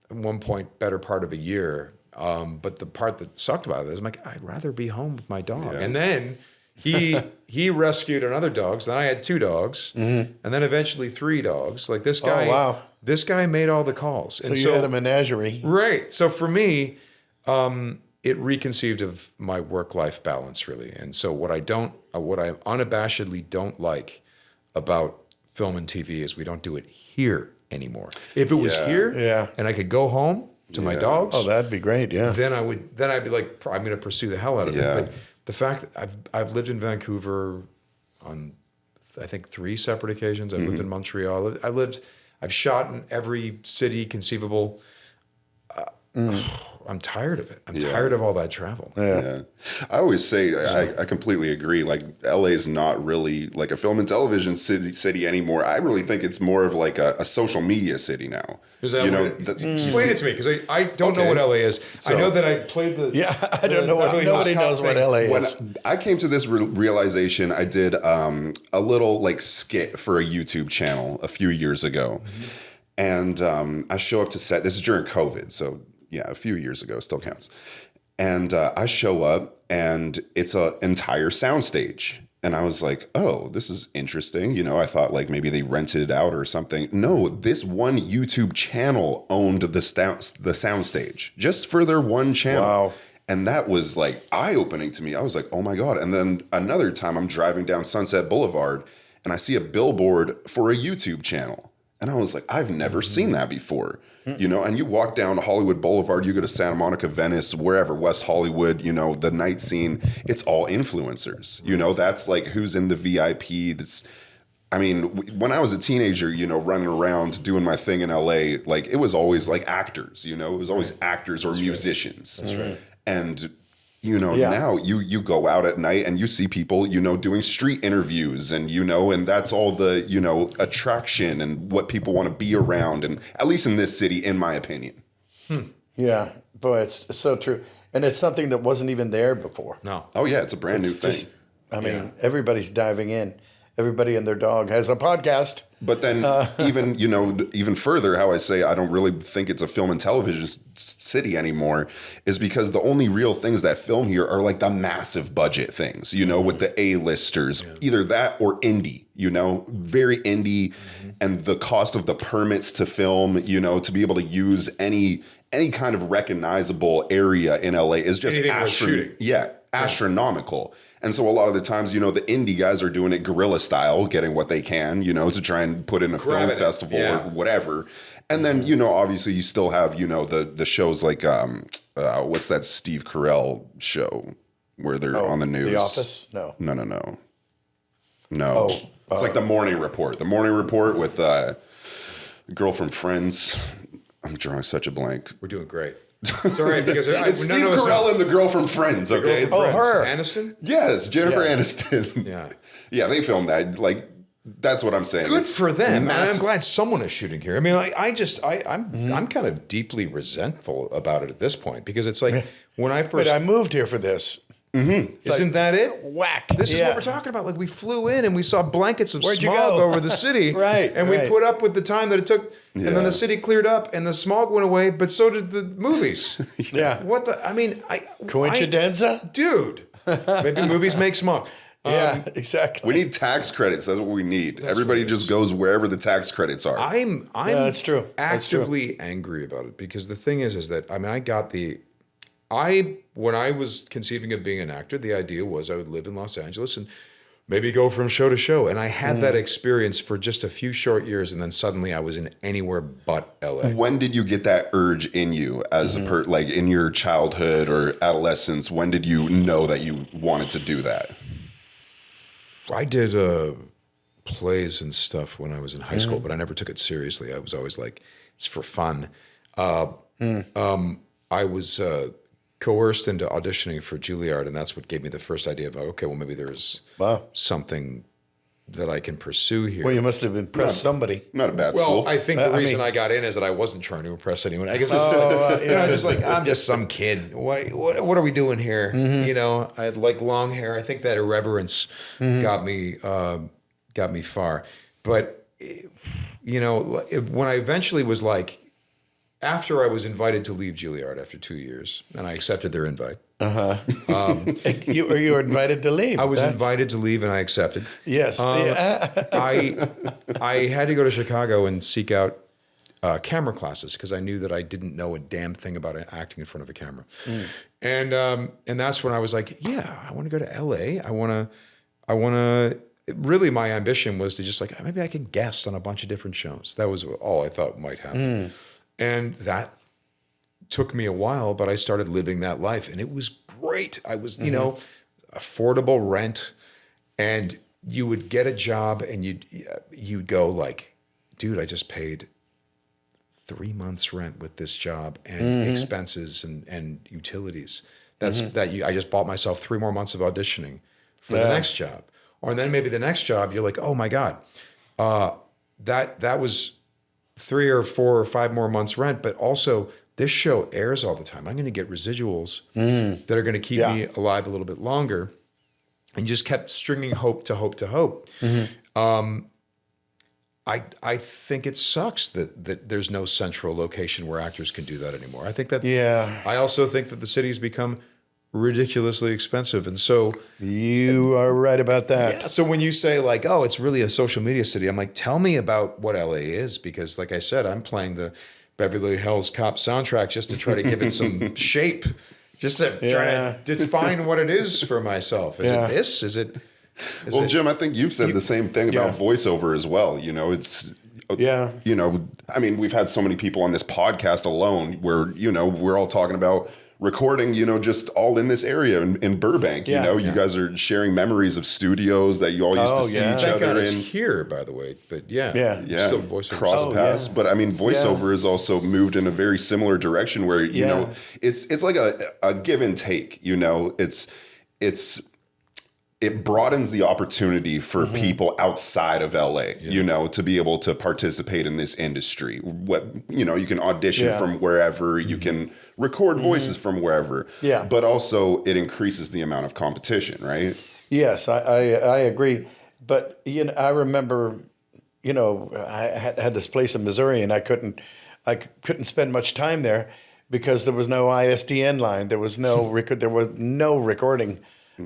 at one point, better part of a year. But the part that sucked about it is I'm like, I'd rather be home with my dog. Yeah. And then he rescued another dog. So then I had 2 dogs, and then eventually 3 dogs. Like this guy, this guy made all the calls. So you had a menagerie. Right. So for me, it reconceived of my work-life balance, really. And so what I unabashedly don't like about film and TV is we don't do it here anymore. If it was here and I could go home to my dogs, that'd be great. Yeah. Then I'd be like, I'm going to pursue the hell out of it. But the fact that I've lived in Vancouver on, I think, 3 separate occasions. I've lived in Montreal. I've shot in every city conceivable. I'm tired of it. I'm tired of all that travel. Yeah. I always say I completely agree. Like LA is not really like a film and television city anymore. I really think it's more of like a social media city now. Is that explain it to me, because I don't know what LA is. So, I know that I played the I don't know what nobody knows what LA when is. I came to this realization, I did a little like skit for a YouTube channel a few years ago. And I show up to set. This is during COVID, so yeah, a few years ago, still counts. And I show up, and it's an entire soundstage. And I was like, oh, this is interesting. You know, I thought like maybe they rented it out or something. No, this one YouTube channel owned the soundstage just for their one channel. Wow. And that was like eye-opening to me. I was like, oh my God. And then another time I'm driving down Sunset Boulevard, and I see a billboard for a YouTube channel. And I was like, I've never seen that before. You know, and you walk down Hollywood Boulevard, you go to Santa Monica, Venice, wherever, West Hollywood, you know, the night scene, it's all influencers. You know, that's like who's in the VIP. That's, I mean, when I was a teenager, you know, running around doing my thing in LA, like it was always like actors, you know, it was always actors or musicians. That's right. And you know, now you go out at night and you see people, you know, doing street interviews and, you know, and that's all the, you know, attraction and what people want to be around. And at least in this city, in my opinion. Yeah, boy, it's so true. And it's something that wasn't even there before. No. Oh, yeah, it's a brand new thing. I mean, everybody's diving in. Everybody and their dog has a podcast. But then even, you know, even further, how I say I don't really think it's a film and television city anymore is because the only real things that film here are like the massive budget things, you know, with the A-listers, either that or indie, you know, very indie. And the cost of the permits to film, you know, to be able to use any kind of recognizable area in LA is just astronomical. And so a lot of the times, you know, the indie guys are doing it guerrilla style, getting what they can, you know, to try and put in a film festival or whatever. And then, you know, obviously you still have, you know, the shows like, what's that Steve Carell show where they're on the news? The Office? No. No. It's like The Morning Report. The Morning Report with a girl from Friends. I'm drawing such a blank. We're doing great. It's all right because it's Steve Carell and the girl from Friends. Okay, her Aniston. Yes, Jennifer Aniston. Yeah, they filmed that. Like, that's what I'm saying. Good for them. I'm glad someone is shooting here. I mean, like, I'm kind of deeply resentful about it at this point because it's like when I first. But I moved here for this. Isn't that it? Whack. This is what we're talking about. Like we flew in and we saw blankets of Where'd you smog go? over the city. Right. And we put up with the time that it took. And then the city cleared up and the smog went away, but so did the movies. What the? I mean, Coincidenza? Dude. Maybe movies make smog. Exactly. We need tax credits. That's what we need. Everybody just goes wherever the tax credits are. I'm that's true. actively angry about it because the thing is that I mean, when I was conceiving of being an actor, the idea was I would live in Los Angeles and maybe go from show to show. And I had that experience for just a few short years, and then suddenly I was in anywhere but LA. When did you get that urge in you as like in your childhood or adolescence? When did you know that you wanted to do that? I did plays and stuff when I was in high school, but I never took it seriously. I was always like, it's for fun. I was coerced into auditioning for Juilliard, and that's what gave me the first idea of, okay, well, maybe there's something that I can pursue here. Well, you must have impressed somebody. Not a bad school. Well, I think the reason I got in is that I wasn't trying to impress anyone. I guess I was just like, I'm just some kid. What are we doing here? You know, I had like long hair. I think that irreverence got me far. But you know, when I eventually was like, after I was invited to leave Juilliard after 2 year, and I accepted their invite. You were invited to leave. I was invited to leave, and I accepted. Yes. I had to go to Chicago and seek out camera classes because I knew that I didn't know a damn thing about acting in front of a camera. And that's when I was like, yeah, I want to go to LA. I want to. Really, my ambition was to just like, maybe I can guest on a bunch of different shows. That was all I thought might happen. And that took me a while, but I started living that life, and it was great. I was, you know, affordable rent, and you would get a job, and you'd go like, dude, I just paid 3 months rent with this job and expenses and utilities. I just bought myself 3 more months of auditioning for the next job. Or then maybe the next job, you're like, oh my God, that was 3 or 4 or 5 more months rent, but also this show airs all the time. I'm going to get residuals that are going to keep me alive a little bit longer. And just kept stringing hope to hope to hope. I think it sucks that there's no central location where actors can do that anymore. I think that. Yeah. I also think that the city's become ridiculously expensive, and so You are right about that. yeah, so when you say like, oh, it's really a social media city, I'm like, tell me about what LA is, because like I said, I'm playing the Beverly Hills Cop soundtrack just to try to give it some shape, just to try to define what it is for myself. Is it this? Is it? Well, Jim, I think you've said the same thing about voiceover as well. You know, it's you know, I mean, we've had so many people on this podcast alone where, you know, we're all talking about recording, you know, just all in this area in Burbank. You know, you guys are sharing memories of studios that you all used to see each Thank other God it's in. here, by the way. But yeah, still voiceover. Cross paths. But I mean, voiceover has also moved in a very similar direction where, you know, it's like a give and take, you know, it broadens the opportunity for people outside of LA, you know, to be able to participate in this industry. What, you know, you can audition from wherever, you can record voices from wherever. Yeah. But also it increases the amount of competition, right? Yes, I agree. But you know, I remember, you know, I had this place in Missouri, and I couldn't spend much time there because there was no ISDN line. There was no recording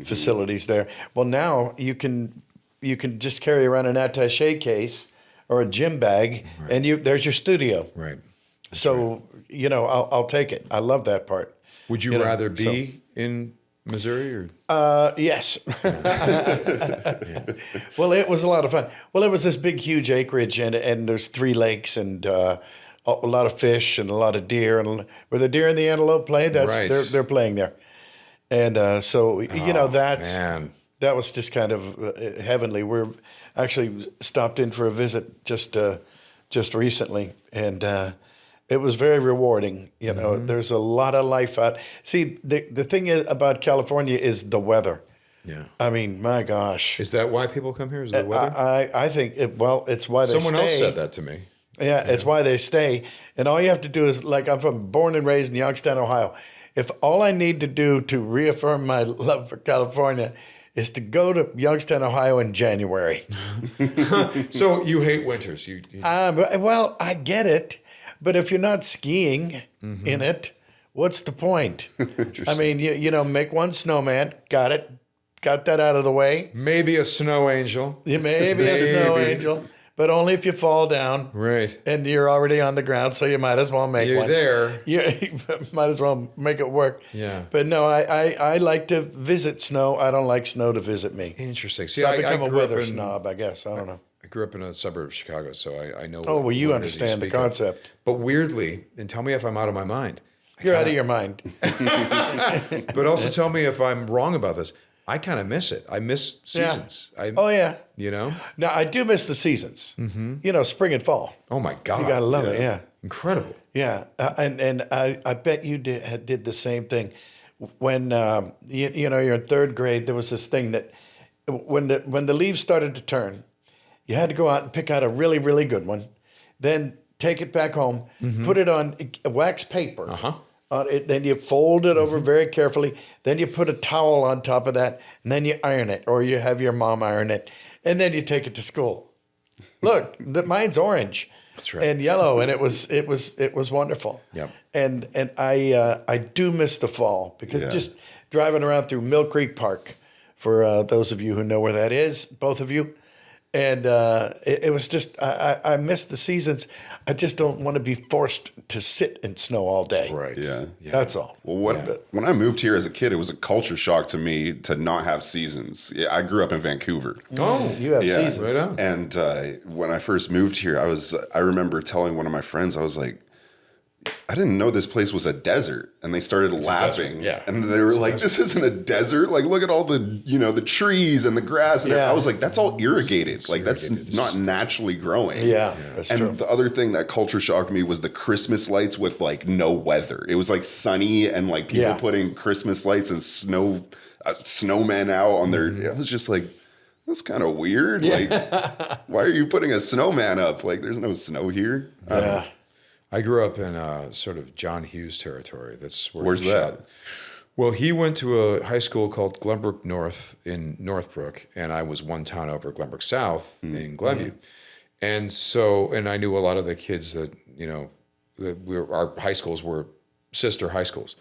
facilities there. Well, now you can just carry around an attaché case or a gym bag, and there's your studio. Right. So you know, I'll take it. I love that part. Would you rather be in Missouri or? Yes. Well, it was a lot of fun. Well, it was this big, huge acreage, and there's 3 lakes and a lot of fish and a lot of deer. And where the deer and the antelope play, they're playing there. And so, you know, that was just kind of heavenly. We're actually stopped in for a visit just recently, and it was very rewarding. You know, there's a lot of life out. See, the thing is about California is the weather. Yeah. I mean, my gosh. Is that why people come here? Is the weather? I think, it's why they stay. Someone else said that to me. Yeah, it's why they stay. And all you have to do is, like, I'm born and raised in Youngstown, Ohio. If all I need to do to reaffirm my love for California is to go to Youngstown, Ohio in January. So you hate winters? Well, I get it. But if you're not skiing in it, what's the point? I mean, you know, make one snowman. Got it. Got that out of the way. Maybe a snow angel. Maybe a snow angel. But only if you fall down. Right. And you're already on the ground, so you might as well make one. You're there. You might as well make it work. Yeah. But no, I like to visit snow. I don't like snow to visit me. Interesting. See, So I become a weather snob, I guess. I don't know. I grew up in a suburb of Chicago, so I know. Oh, well, you understand the concept. But weirdly, and tell me if I'm out of my mind. You're out of your mind. But also tell me if I'm wrong about this. I kind of miss it. I miss seasons. Yeah. You know? Now, I do miss the seasons. You know, spring and fall. Oh, my God. You got to love it, yeah. Incredible. Yeah. And I bet you did the same thing. When, you know, you're in 3rd grade, there was this thing that when the leaves started to turn, you had to go out and pick out a really, really good one, then take it back home, put it on wax paper. Then you fold it over very carefully. Then you put a towel on top of that, and then you iron it, or you have your mom iron it, and then you take it to school. Look, mine's orange. That's right. And yellow, and it was wonderful. Yep. And I do miss the fall because just driving around through Mill Creek Park, for those of you who know where that is, both of you. And it was just, I miss the seasons. I just don't want to be forced to sit in snow all day. Right. Yeah. That's all. Well, when I moved here as a kid, it was a culture shock to me to not have seasons. Yeah, I grew up in Vancouver. Oh, you have seasons. Right on. And when I first moved here, I remember telling one of my friends, I was like, I didn't know this place was a desert. And they started laughing. Yeah. And they were like, this isn't a desert. Like, look at all the, the trees and the grass. And I was like, that's all irrigated. Like, that's not naturally growing. Yeah, that's and true. the other thing that culture shocked me was the Christmas lights with like no weather. It was like sunny and like people putting Christmas lights and snowmen out on their, I was just like, that's kind of weird. Like, why are you putting a snowman up? Like, there's no snow here. I grew up in sort of John Hughes territory. That's where Where's he that? shot. Well, he went to a high school called Glenbrook North in Northbrook, and I was one town over, Glenbrook South in Glenview. And so, and I knew a lot of the kids that, our high schools were sister high schools.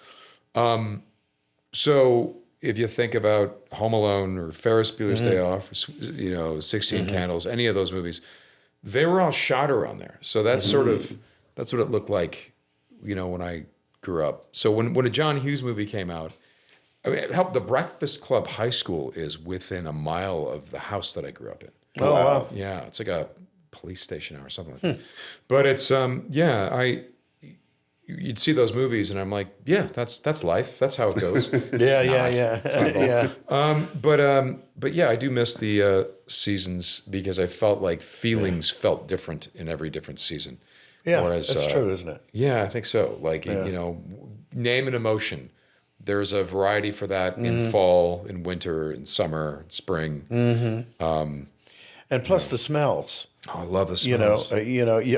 So if you think about Home Alone or Ferris Bueller's Day Off, 16 Candles, any of those movies, they were all shot around there. So that's that's what it looked like, when I grew up. So when a John Hughes movie came out, I mean, it helped. The Breakfast Club High School is within a mile of the house that I grew up in. Oh, wow. Yeah, it's like a police station now or something like that. But it's you'd see those movies and I'm like, yeah, that's life. That's how it goes. Yeah. But yeah, I do miss the seasons because I felt like feelings felt different in every different season. Yeah, Whereas, that's true, isn't it? Yeah, I think so. Like, name an emotion. There's a variety for that in fall, in winter, in summer, in spring. And plus the smells. Oh, I love the smells.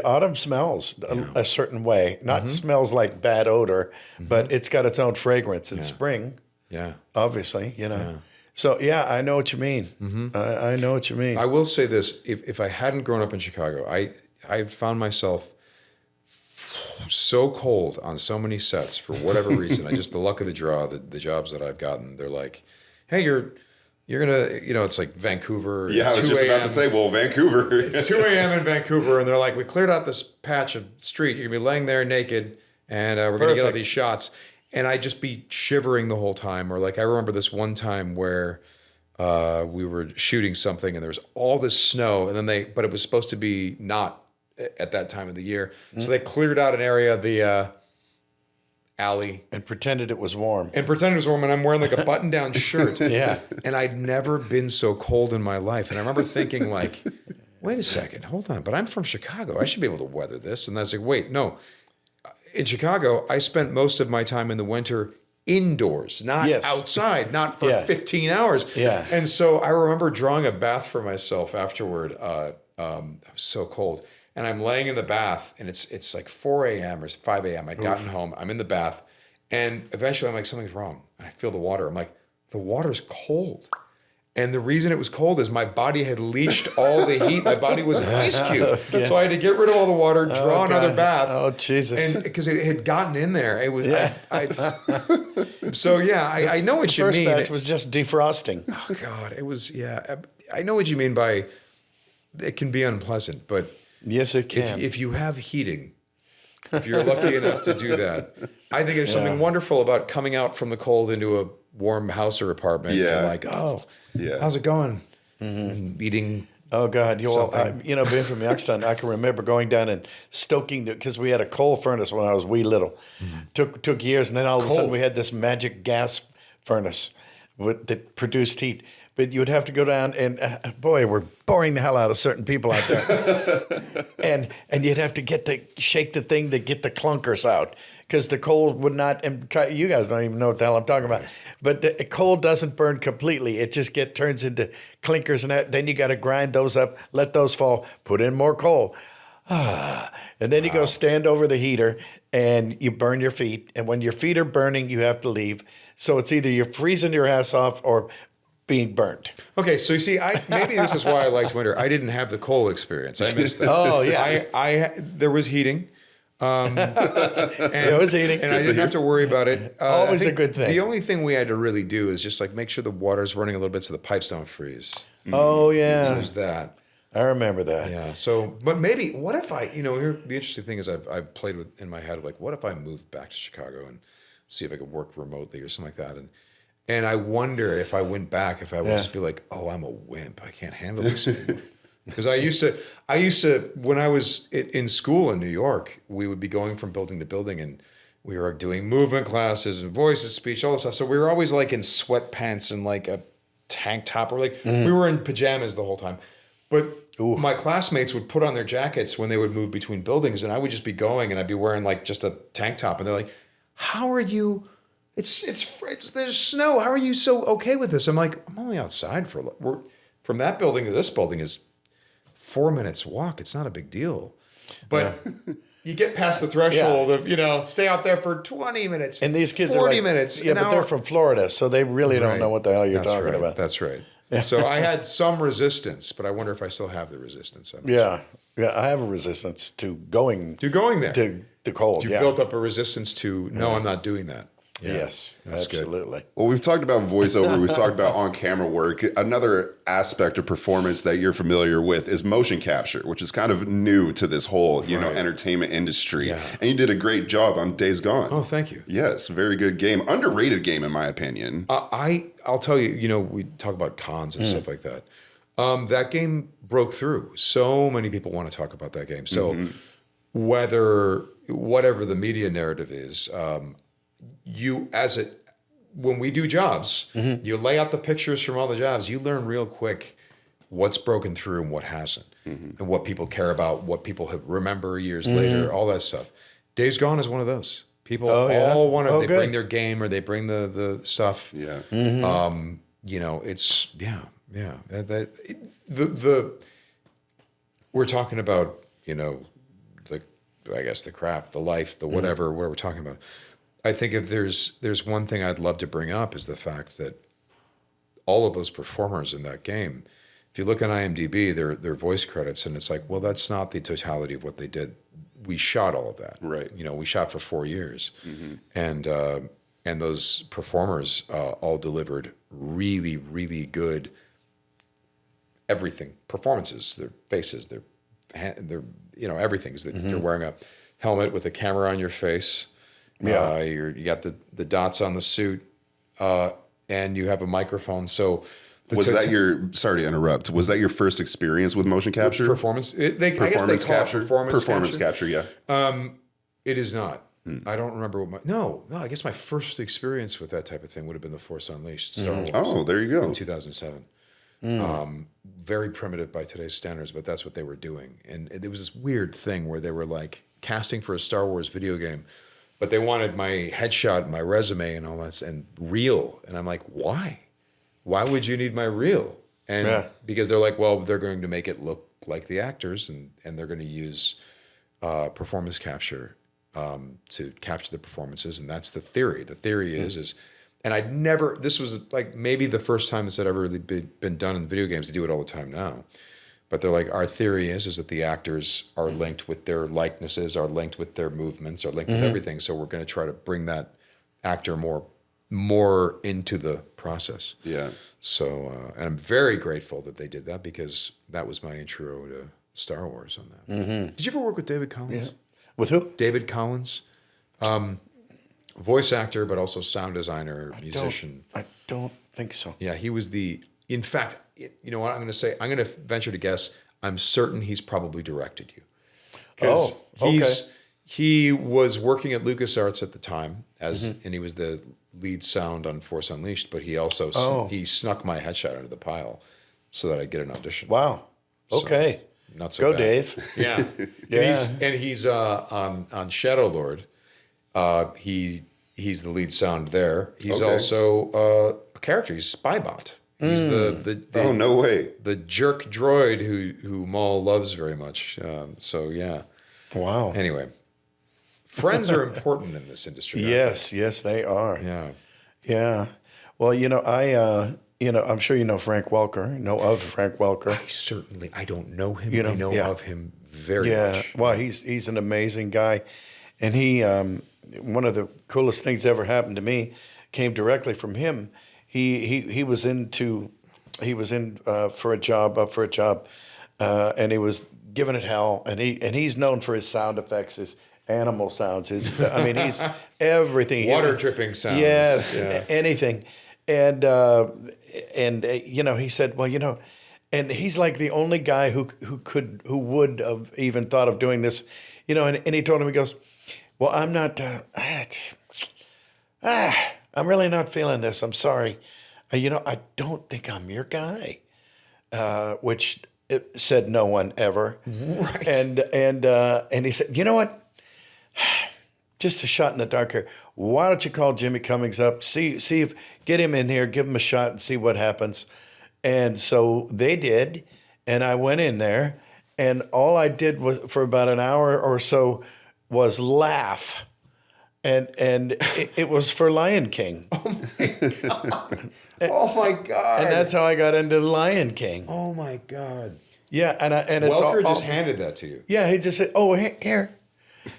Autumn smells a certain way. Not smells like bad odor, but it's got its own fragrance in spring. Yeah. Obviously, So yeah, I know what you mean. I know what you mean. I will say this: if I hadn't grown up in Chicago, I found myself so cold on so many sets for whatever reason. The luck of the draw. The jobs that I've gotten, they're like, hey, you're gonna, it's like Vancouver. Yeah, I was just about to say, well, Vancouver. It's 2 a.m. in Vancouver, and they're like, we cleared out this patch of street. You're gonna be laying there naked, and we're gonna get all these shots. And I'd just be shivering the whole time. Or like I remember this one time where we were shooting something, and there was all this snow, and then but it was supposed to be not at that time of the year, so they cleared out an area of the alley and pretended it was warm. and I'm wearing like a button-down shirt. Yeah. And I'd never been so cold in my life. And I remember thinking like, wait a second, hold on, but I'm from Chicago. I should be able to weather this. And I was like, wait, no. In Chicago, I spent most of my time in the winter indoors, not outside, not for 15 hours. Yeah. And so I remember drawing a bath for myself afterward. I was so cold. And I'm laying in the bath, and it's like 4 a.m. or 5 a.m. I'd gotten home. I'm in the bath, and eventually I'm like, something's wrong. And I feel the water. I'm like, the water's cold. And the reason it was cold is my body had leached all the heat. My body was an ice cube. So I had to get rid of all the water, draw another bath. Oh, Jesus. And because it had gotten in there. It was, I know what you First mean. batch was just defrosting. Oh, God. It was, I know what you mean by it can be unpleasant, but Yes, it can. if you have heating, if you're lucky enough to do that, I think there's something wonderful about coming out from the cold into a warm house or apartment. Yeah. And like, how's it going? And eating. Oh God! Being from Youngstown, I can remember going down and stoking because we had a coal furnace when I was wee little. Took years, and then all of a sudden we had this magic gas furnace that produced heat. But you would have to go down and boy, we're boring the hell out of certain people out there. and you'd have to shake the thing to get the clunkers out because the coal would not. And you guys don't even know what the hell I'm talking about. But the coal doesn't burn completely. It just turns into clinkers, and then you got to grind those up, let those fall, put in more coal. And then you go stand over the heater and you burn your feet. And when your feet are burning, you have to leave. So it's either you're freezing your ass off or being burnt. Okay, so you see, maybe this is why I liked winter. I didn't have the coal experience. I missed that. Oh, yeah. There was heating. There was heating. And I didn't have to worry about it. Always I think a good thing. The only thing we had to really do is just like make sure the water's running a little bit so the pipes don't freeze. Oh, yeah. There's that. I remember that. Yeah. So, but maybe, what if here, the interesting thing is I've played with in my head of like, what if I moved back to Chicago and see if I could work remotely or something like that. And I wonder if I went back, if I would just be like, oh, I'm a wimp. I can't handle this anymore. Because I used to, when I was in school in New York, we would be going from building to building, and we were doing movement classes and voices, speech, all this stuff. So we were always like in sweatpants and like a tank top, or like we were in pajamas the whole time. But my classmates would put on their jackets when they would move between buildings, and I would just be going, and I'd be wearing like just a tank top, and they're like, "How are you? It's there's snow. How are you so okay with this?" I'm like, "I'm only outside we're from that building to this building is 4 minutes walk. It's not a big deal." But you get past the threshold of, stay out there for 20 minutes. And these kids 40 are minutes. Yeah, but they're from Florida, so they really don't know what the hell you're talking about. That's right. So I had some resistance, but I wonder if I still have the resistance. Yeah, I have a resistance to going there. to the cold. You've built up a resistance to, no, I'm not doing that. Yeah, yes, that's absolutely. Good. Well, we've talked about voiceover. We've talked about on-camera work. Another aspect of performance that you're familiar with is motion capture, which is kind of new to this whole, entertainment industry. Yeah. And you did a great job on Days Gone. Oh, thank you. Yes, very good game. Underrated game, in my opinion. I'll tell you, we talk about cons and stuff like that. That game broke through. So many people want to talk about that game. So whatever the media narrative is, when we do jobs, you lay out the pictures from all the jobs, you learn real quick what's broken through and what hasn't, and what people care about, what people remember years later, all that stuff. Days Gone is one of those. People all want to, bring their game or they bring the stuff. Yeah. It's, we're talking about, the craft, the life, the whatever we're talking about. I think if there's one thing I'd love to bring up is the fact that all of those performers in that game, if you look on IMDb, their voice credits, and it's like, well, that's not the totality of what they did. We shot all of that, right? We shot for 4 years, and those performers all delivered really, really good everything performances. Their faces, their everything. They're wearing a helmet with a camera on your face. Yeah, you got the dots on the suit, and you have a microphone. So, sorry to interrupt. Was that your first experience with motion capture? Performance capture. Yeah. It is not. I don't remember No. I guess my first experience with that type of thing would have been The Force Unleashed, Star Wars. Oh, there you go. In 2007. Very primitive by today's standards, but that's what they were doing. And it was this weird thing where they were like casting for a Star Wars video game, but they wanted my headshot, my resume, and all that, and reel. And I'm like, why? Why would you need my reel? And because they're like, well, they're going to make it look like the actors, and they're going to use performance capture to capture the performances, and that's the theory. The theory is, and I'd never. This was like maybe the first time this had ever really been done in video games. They do it all the time now. But they're like, our theory is that the actors are linked with their likenesses, are linked with their movements, are linked with everything. So we're going to try to bring that actor more into the process. Yeah. So, and I'm very grateful that they did that, because that was my intro to Star Wars on that. Did you ever work with David Collins? Yeah. With who? David Collins. Voice actor, but also sound designer, musician. I don't think so. Yeah, he was in fact, you know what I'm going to say? I'm going to venture to guess. I'm certain he's probably directed you. He was working at LucasArts at the time, and he was the lead sound on Force Unleashed, but he also he snuck my headshot under the pile so that I'd get an audition. Wow. Okay. So, not so Go, bad. Dave. Yeah. And he's on Shadow Lord. He's the lead sound there. He's also a character. He's Spybot. He's the oh, no way. The jerk droid who Maul loves very much. So yeah. Wow. Know friends are important in this industry. Yes, they are. Yeah. Yeah. Well, I'm sure you know Frank Welker. Know of Frank Welker. I don't know him. I know of him very much. Well, he's an amazing guy, and he one of the coolest things ever happened to me came directly from him. He was in for a job, and he was giving it hell, and he's known for his sound effects, his animal sounds, he's everything, water dripping sounds, yes, anything, and he said, well, And he's like the only guy who would have even thought of doing this, and he told him, he goes, well, I'm not, I'm really not feeling this. I'm sorry. I don't think I'm your guy, which it said no one ever. Right. And he said, you know what? Just a shot in the dark here. Why don't you call Jimmy Cummings up? See if get him in here, give him a shot, and see what happens. And so they did, and I went in there, and all I did was for about an hour or so was laugh, and it was for Lion King. Oh my God! And that's how I got into Lion King. Oh my God! Yeah, and it's Welker just handed that to you. Yeah, he just said, "Oh, here."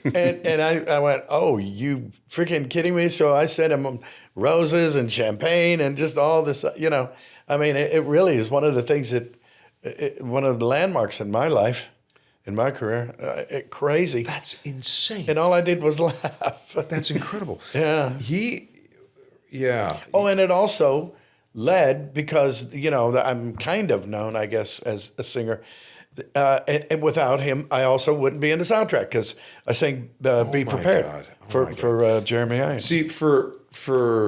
and I went, oh, you freaking kidding me? So I sent him roses and champagne and just all this, I mean, it really is one of the things one of the landmarks in my life, in my career. Crazy. That's insane. And all I did was laugh. That's incredible. Yeah. Yeah. Oh, and it also led, because, I'm kind of known, I guess, as a singer. And without him, I also wouldn't be in the soundtrack, because I sang "Be Prepared" God. for Jeremy Irons. See, for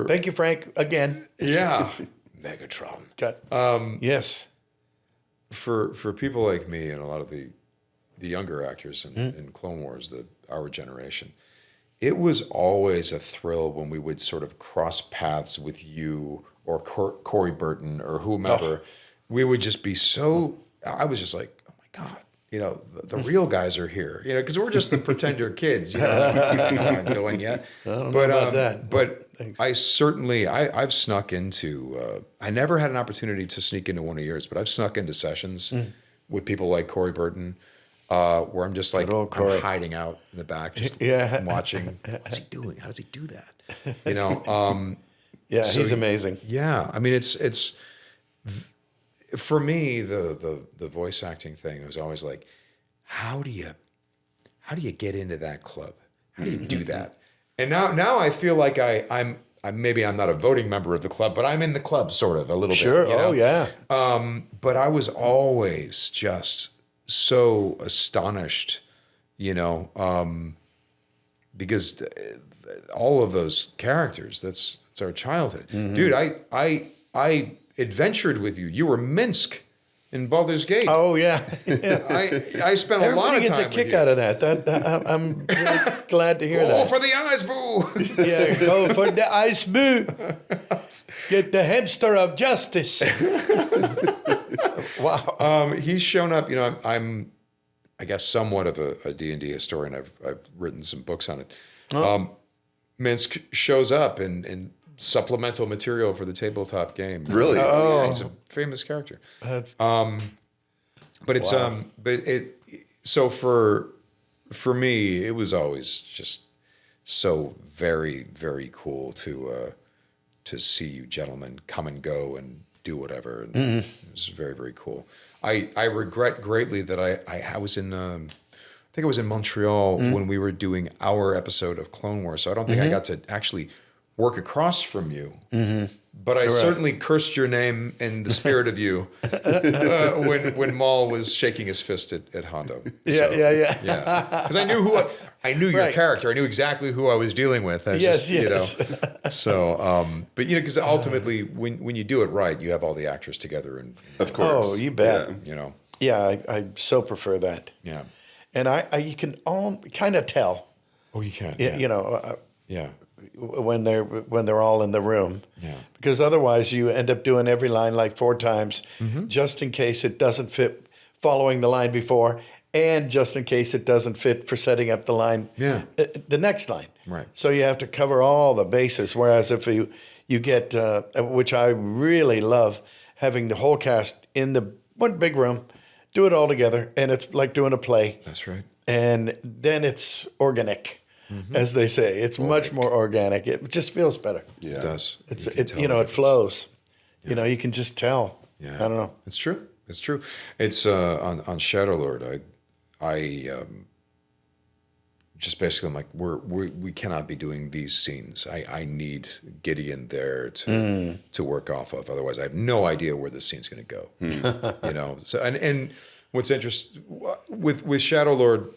Thank you, Frank, again. yeah, Megatron. Yes. For people like me and a lot of the younger actors in Clone Wars, our generation, it was always a thrill when we would sort of cross paths with you or Corey Burton or whomever. We would just be so. I was just like, oh my God, the real guys are here, because we're just the pretender kids, we're not doing yet. I don't know about that. But Thanks. I certainly, I've snuck into, I never had an opportunity to sneak into one of yours, but I've snuck into sessions with people like Corey Burton, where I'm just like, I'm hiding out in the back, just watching. What's he doing? How does he do that? Yeah, So he's amazing. Yeah, I mean, it's for me, the voice acting thing was always like, how do you get into that club? How do you do that? And now I feel like I'm maybe I'm not a voting member of the club, but I'm in the club sort of a little bit. Sure. Oh yeah. But I was always just so astonished, because all of those characters, that's our childhood. Dude, I adventured with you. You were Minsk in Baldur's Gate. Oh yeah. I spent a lot of time gets a kick out of that. I'm really glad to hear that. Oh, for the eyes, boo! Yeah, go for the ice boo. Get the hamster of justice. Wow. He's shown up. I'm I guess, somewhat of a D&D historian. I've written some books on it. Minsk shows up in supplemental material for the tabletop game. Really? Yeah, he's a famous character. That's But it's so for me, it was always just so very, very cool to see you gentlemen come and go and do whatever. And it was very, very cool. I regret greatly that I was in I think I was in Montreal when we were doing our episode of Clone Wars, so I don't think I got to actually work across from you. But I certainly cursed your name in the spirit of you when Maul was shaking his fist at Hondo. Yeah. Because I knew I knew your character. I knew exactly who I was dealing with. Yes. So, but because ultimately, when you do it right, you have all the actors together, and Of course. Oh, you bet. Yeah. I so prefer that. Yeah. And you can all kind of tell. Oh, you can. Yeah. When they're all in the room. Yeah. Because otherwise you end up doing every line like 4 times, just in case it doesn't fit following the line before, and just in case it doesn't fit for setting up the line, the next line. Right. So you have to cover all the bases. Whereas if you get, which I really love, having the whole cast in the one big room, do it all together, and it's like doing a play. That's right. And then it's organic. As they say, it's much more organic. It just feels better. Yeah. It does. It flows. Yeah. You can just tell. Yeah. I don't know. It's true. It's true. It's on Shadowlord. I just basically, I'm like, we cannot be doing these scenes. I need Gideon there to work off of. Otherwise, I have no idea where this scene's going to go. You know. So and what's interesting with Shadow Lord,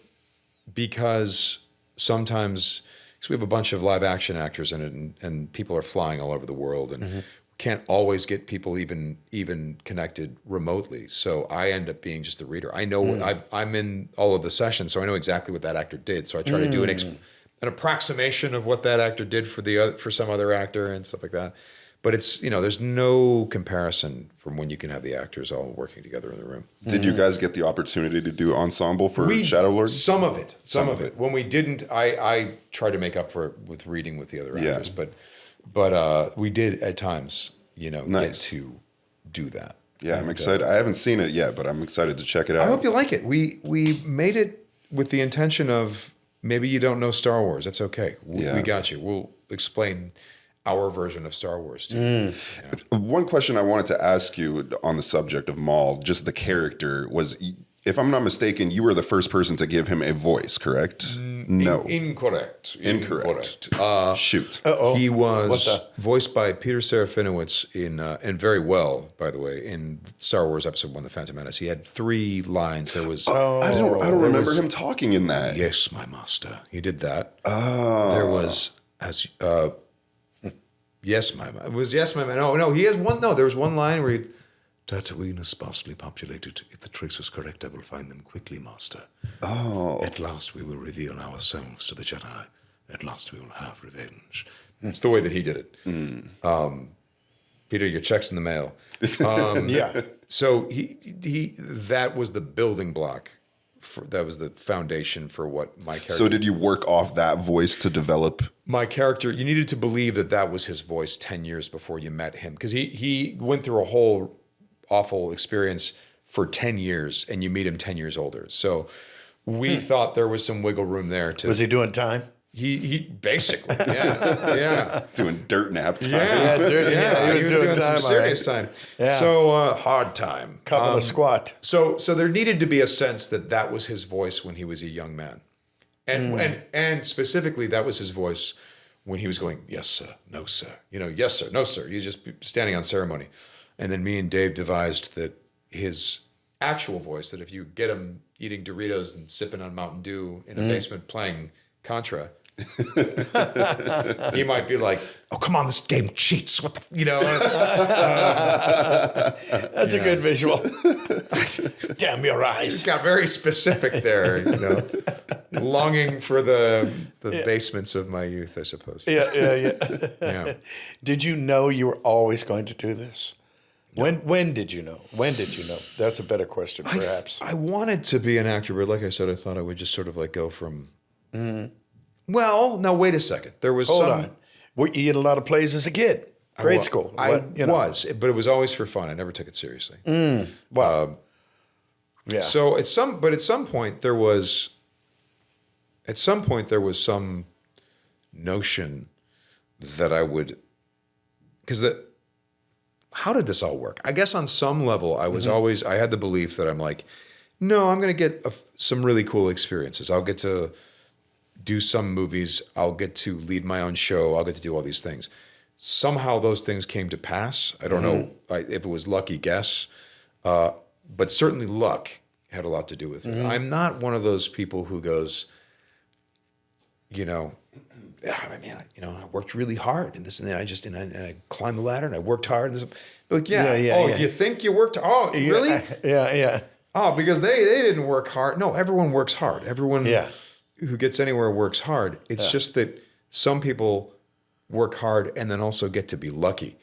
because sometimes we have a bunch of live action actors in it, and people are flying all over the world, and can't always get people even connected remotely. So I end up being just the reader. I know I'm in all of the sessions, so I know exactly what that actor did. So I try to do an approximation of what that actor did for some other actor and stuff like that. But it's, you know, there's no comparison from when you can have the actors all working together in the room. Did you guys get the opportunity to do ensemble for Shadow Lord? Some of it. When we didn't, I tried to make up for it with reading with the other actors. But we did at times, you know, get to do that. Yeah, I'm excited. I haven't seen it yet, but I'm excited to check it out. I hope you like it. We made it with the intention of, maybe you don't know Star Wars. That's okay. We got you. We'll explain our version of Star Wars to you. Yeah. One question I wanted to ask you on the subject of Maul, just the character, was, if I'm not mistaken, you were the first person to give him a voice, correct? No. Incorrect. Shoot. He was voiced by Peter Serafinowicz and very well, by the way, in Star Wars Episode 1, The Phantom Menace. He had 3 lines. There was... I don't remember him talking in that. Yes, my master. He did that. There was... Yes, my man. It was yes, my man. No, he has one. No, there was one line where he, Tatooine is sparsely populated. If the trace was correct, I will find them quickly, master. Oh. At last we will reveal ourselves to the Jedi. At last we will have revenge. It's the way that he did it. Peter, your check's in the mail. So he that was the building block. That was the foundation for what my character... So did you work off that voice to develop... My character, you needed to believe that was his voice 10 years before you met him. Because he went through a whole awful experience for 10 years, and you meet him 10 years older. So we thought there was some wiggle room there. Was he doing time? He basically, yeah. Doing dirt nap time. He was doing some serious time. Yeah. So hard time. Couple of squat. So there needed to be a sense that was his voice when he was a young man. And specifically that was his voice when he was going, yes, sir, no, sir. You know, yes, sir, no, sir. He's just standing on ceremony. And then me and Dave devised that his actual voice, that if you get him eating Doritos and sipping on Mountain Dew in a basement playing Contra, he might be like, oh, come on, this game cheats. What the, you know? That's a good visual. Damn your eyes. He got very specific there, you know, longing for the basements of my youth, I suppose. Yeah. Did you know you were always going to do this? When did you know? When did you know? That's a better question, perhaps. I wanted to be an actor, but like I said, I thought I would just sort of like go from... Well, now wait a second. There was Hold on. You did a lot of plays as a kid. Grade school. Was, but it was always for fun. I never took it seriously. Wow. So at some point there was some notion that I would, how did this all work? I guess on some level I was always, I had the belief that I'm like, no, I'm going to get some really cool experiences. I'll get to do some movies. I'll get to lead my own show. I'll get to do all these things. Somehow those things came to pass. I don't know if it was lucky guess, but certainly luck had a lot to do with it. I'm not one of those people who goes, you know, I mean, I worked really hard and this and that. And I climbed the ladder and I worked hard. And this, like, you think you worked? Oh, really? Yeah. Oh, because they didn't work hard. No, everyone works hard. Everyone who gets anywhere works hard. It's just that some people work hard and then also get to be lucky.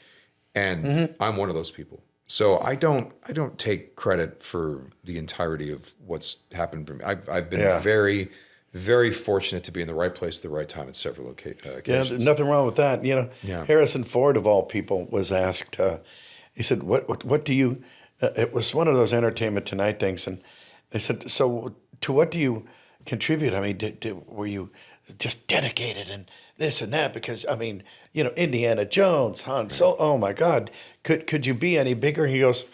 And I'm one of those people. So I don't take credit for the entirety of what's happened for me. I've been very, very fortunate to be in the right place at the right time at several occasions. Yeah, there's nothing wrong with that. You know, Harrison Ford, of all people, was asked, he said, what do you, it was one of those Entertainment Tonight things, and they said, so to what do you contribute? I mean, were you just dedicated and this and that? Because, I mean, you know, Indiana Jones, Han Solo, oh my God, could you be any bigger? He goes,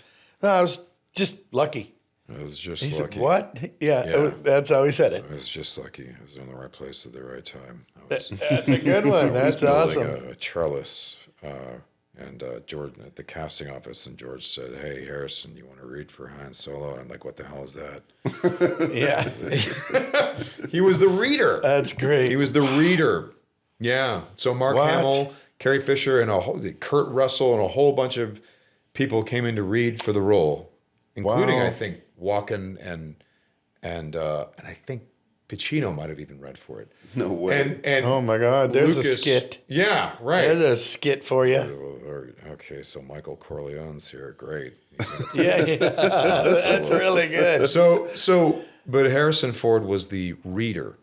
no, I was just lucky. I was just He said, lucky. what? Yeah, Yeah. that's how he said it. I was just lucky. I was in the right place at the right time. I was That's a good one. That's building awesome. a trellis, and Jordan at the casting office, and George said, "Hey, Harrison, you want to read for Han Solo?" And I'm like, "What the hell is that?" Yeah, He was the reader. that's great. He was the reader. Yeah. So Mark What? Hamill, Carrie Fisher, and Kurt Russell, and a whole bunch of people came in to read for the role, including Wow. I think Walken and I think Pacino might have even read for it. No way. And Oh my God, there's a Lucas- skit. Yeah, right. There's a skit for you. Okay, so Michael Corleone's here. Great. Yeah, that's really good. But Harrison Ford was the reader.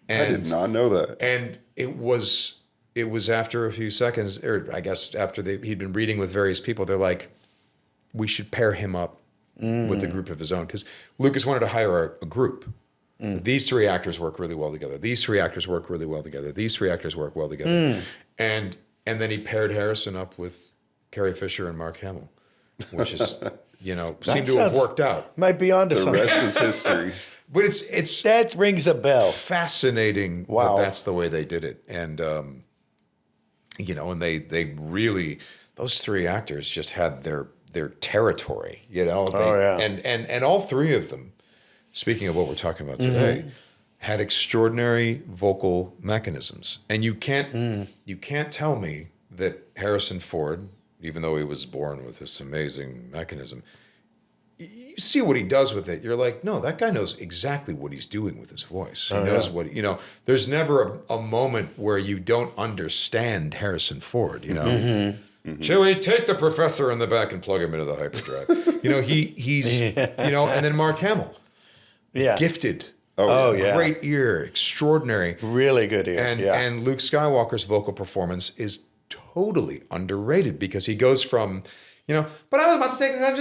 I And, did not know that. And it was after a few seconds, or I guess after he'd been reading with various people, they're like, we should pair him up with a group of his own. Because Lucas wanted to hire a group. These three actors work really well together. These three actors work really well together. These three actors work well together. And then he paired Harrison up with Carrie Fisher and Mark Hamill, which is, seemed to have worked out. Might be onto The something. rest is history. But it's That rings a bell. fascinating Wow. that that's the way they did it. And, and they really, those three actors just had their territory, yeah. And all three of them, speaking of what we're talking about today, had extraordinary vocal mechanisms. And you can't tell me that Harrison Ford, even though he was born with this amazing mechanism, you see what he does with it. You're like, no, that guy knows exactly what he's doing with his voice. He knows what, there's never a moment where you don't understand Harrison Ford, Shall we take the professor in the back and plug him into the hyperdrive? He's, and then Mark Hamill, Yeah. gifted. Oh, yeah. Great ear, extraordinary. Really good ear. And Luke Skywalker's vocal performance is totally underrated because he goes from, but I was about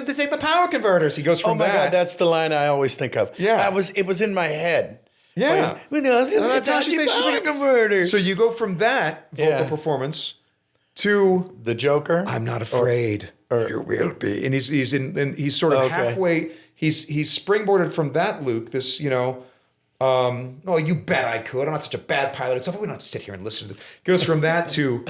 to take the power converters. He goes from Oh my that. God, that's the line I always think of. Yeah. It was in my head. Yeah. That's how she power converters. So you go from that vocal performance to The Joker. I'm not afraid. You will be. And he's sort of halfway. He's springboarded from that Luke. This oh, you bet I could. I'm not such a bad pilot and stuff. We don't have to sit here and listen to this. Goes from that to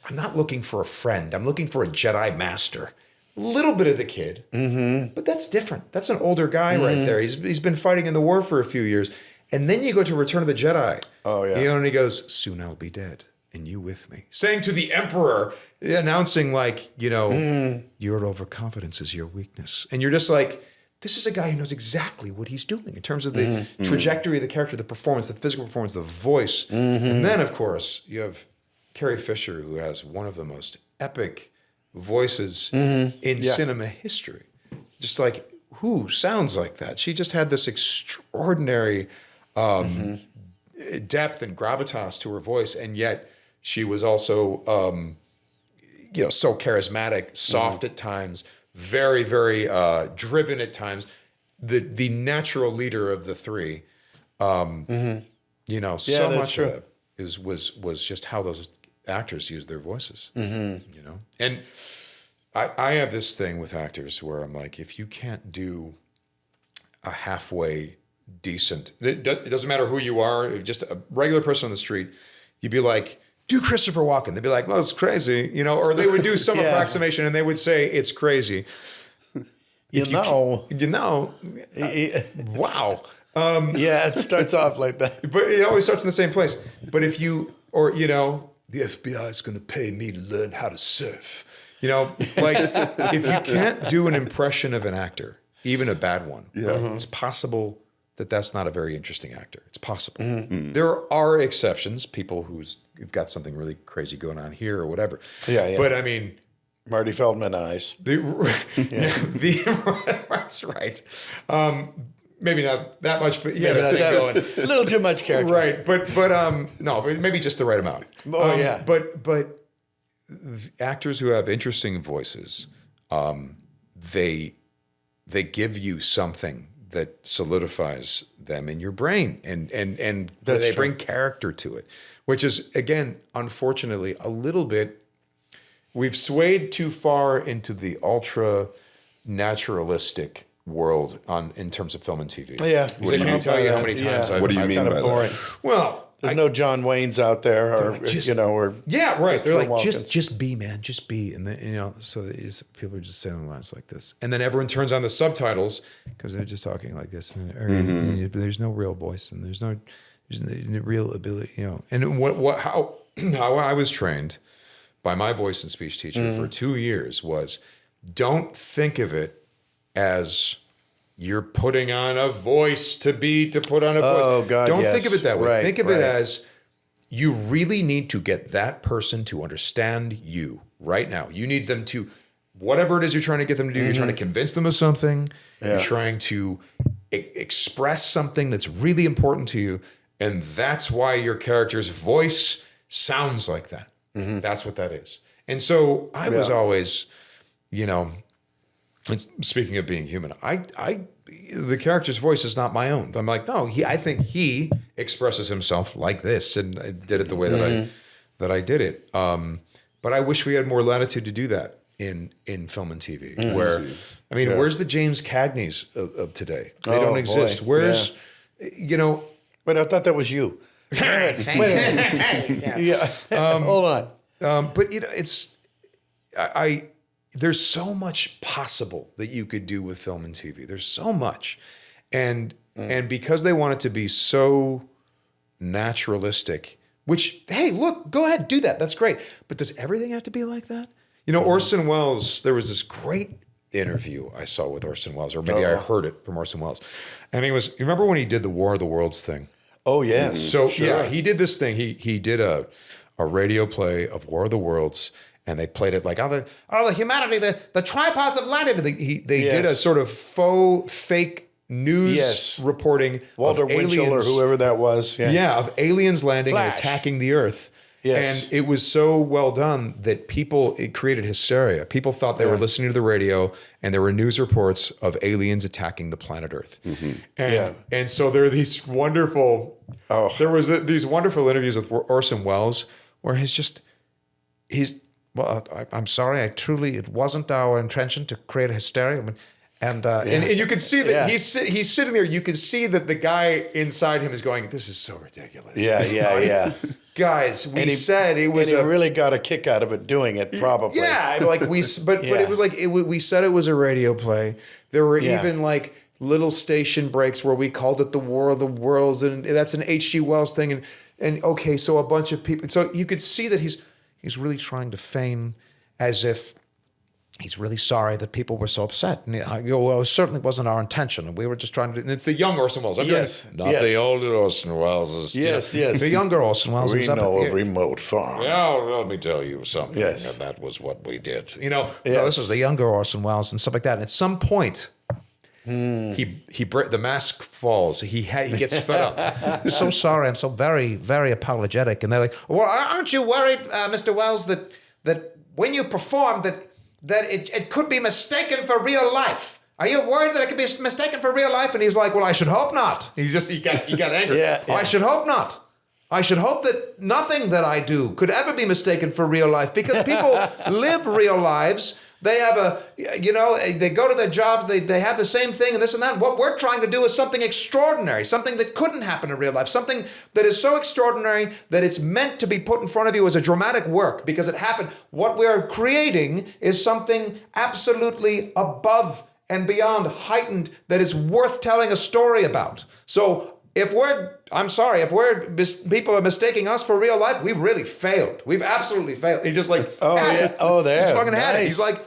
I'm not looking for a friend. I'm looking for a Jedi master. A little bit of the kid, but that's different. That's an older guy right there. He's been fighting in the war for a few years. And then you go to Return of the Jedi. Oh, yeah. And he goes, soon I'll be dead. And you with me. Saying to the Emperor, announcing like, your overconfidence is your weakness. And you're just like, this is a guy who knows exactly what he's doing in terms of the trajectory of the character, the performance, the physical performance, the voice. And then, of course, you have Carrie Fisher, who has one of the most epic voices in cinema history. Just like, who sounds like that? She just had this extraordinary depth and gravitas to her voice, and yet she was also, so charismatic, soft at times, very, very driven at times. The natural leader of the three. So that's much true. of that was just how those actors use their voices. And I have this thing with actors where I'm like, if you can't do a halfway decent, it doesn't matter who you are, if just a regular person on the street, you'd be like, do Christopher Walken. They'd be like, well, it's crazy, or they would do some approximation and they would say it's crazy. Wow. Yeah, it starts off like that. But it always starts in the same place. But if you, the FBI is going to pay me to learn how to surf. Like if you can't do an impression of an actor, even a bad one, it's possible that that's not a very interesting actor. It's possible. There are exceptions, people who've got something really crazy going on here or whatever. Yeah. But I mean, Marty Feldman eyes. That's right. Maybe not that much, but Maybe not that one. A little too much character. Right, but no, maybe just the right amount. Yeah. But actors who have interesting voices, they give you something that solidifies them in your brain, and they bring character to it, which is again, unfortunately, a little bit. We've swayed too far into the ultra naturalistic world in terms of film and TV. Yeah. Because I can't tell you how many times Yeah. I've What do you I've mean kind by of boring. that? Well, There's no John Waynes out there, or or yeah, right. They're like, Walkins. just be, man, just be, and then so people are just saying lines like this, and then everyone turns on the subtitles because they're just talking like this, and there's no real voice, and there's no real ability, And how I was trained by my voice and speech teacher for 2 years was, don't think of it as you're putting on a voice to put on a voice. Oh, God, don't yes. think of it that way. Right, think of it right. as you really need to get that person to understand you right now. You need them to, whatever it is you're trying to get them to do, you're trying to convince them of something. You're trying to express something that's really important to you. And that's why your character's voice sounds like that. That's what that is. And so I was always, speaking of being human, the character's voice is not my own. I'm like, no, I think he expresses himself like this, and I did it the way that I did it. But I wish we had more latitude to do that in film and TV. Where's the James Cagneys of today? They don't exist. Boy. Where's, Wait, I thought that was you. Wait a minute. Yeah. Hold on. But it's there's so much possible that you could do with film and TV. There's so much, and because they want it to be so naturalistic, which, hey, look, go ahead, do that. That's great. But does everything have to be like that? Orson Welles. There was this great interview I saw with Orson Welles, or maybe I heard it from Orson Welles, and you remember when he did the War of the Worlds thing? Oh, yes. So he did this thing. He did a radio play of War of the Worlds, and they played it like, the humanity, the tripods of light. They did a sort of fake news reporting Walter of Winchell aliens, or whoever that was. yeah, of aliens landing and Flash. attacking the Earth. Yes. And it was so well done that it created hysteria. People thought they were listening to the radio, and there were news reports of aliens attacking the planet Earth. And so there are these wonderful, these wonderful interviews with Orson Welles where I'm sorry, it wasn't our intention to create a hysteria. And you can see that he's sitting there. You can see that the guy inside him is going, "This is so ridiculous." Yeah. Guys, we said it was. And he really got a kick out of it doing it, probably. Yeah, but it was like we said it was a radio play. There were even like little station breaks where we called it the War of the Worlds, and that's an H.G. Wells thing. And okay, so a bunch of people. So you could see that he's really trying to feign as if he's really sorry that people were so upset. And well, it certainly wasn't our intention. And we were just trying to. And it's the young Orson Welles. The older Orson Welles. Yes. The younger Orson Welles. We know a remote farm. Yeah, let me tell you something. Yes. And that was what we did. No, this is the younger Orson Welles and stuff like that. And at some point, the mask falls. He gets fed up. I'm so sorry. I'm so very, very apologetic. And they're like, well, aren't you worried, Mr. Welles, that when you perform that it could be mistaken for real life? Are you worried that it could be mistaken for real life? And he's like, well, I should hope not. He got angry. I should hope not. I should hope that nothing that I do could ever be mistaken for real life, because people live real lives. They have they go to their jobs, they have the same thing and this and that. What we're trying to do is something extraordinary, something that couldn't happen in real life, something that is so extraordinary that it's meant to be put in front of you as a dramatic work because it happened. What we're creating is something absolutely above and beyond heightened that is worth telling a story about. So if people are mistaking us for real life, we've really failed. We've absolutely failed. He's just like, he's fucking had it. He's like,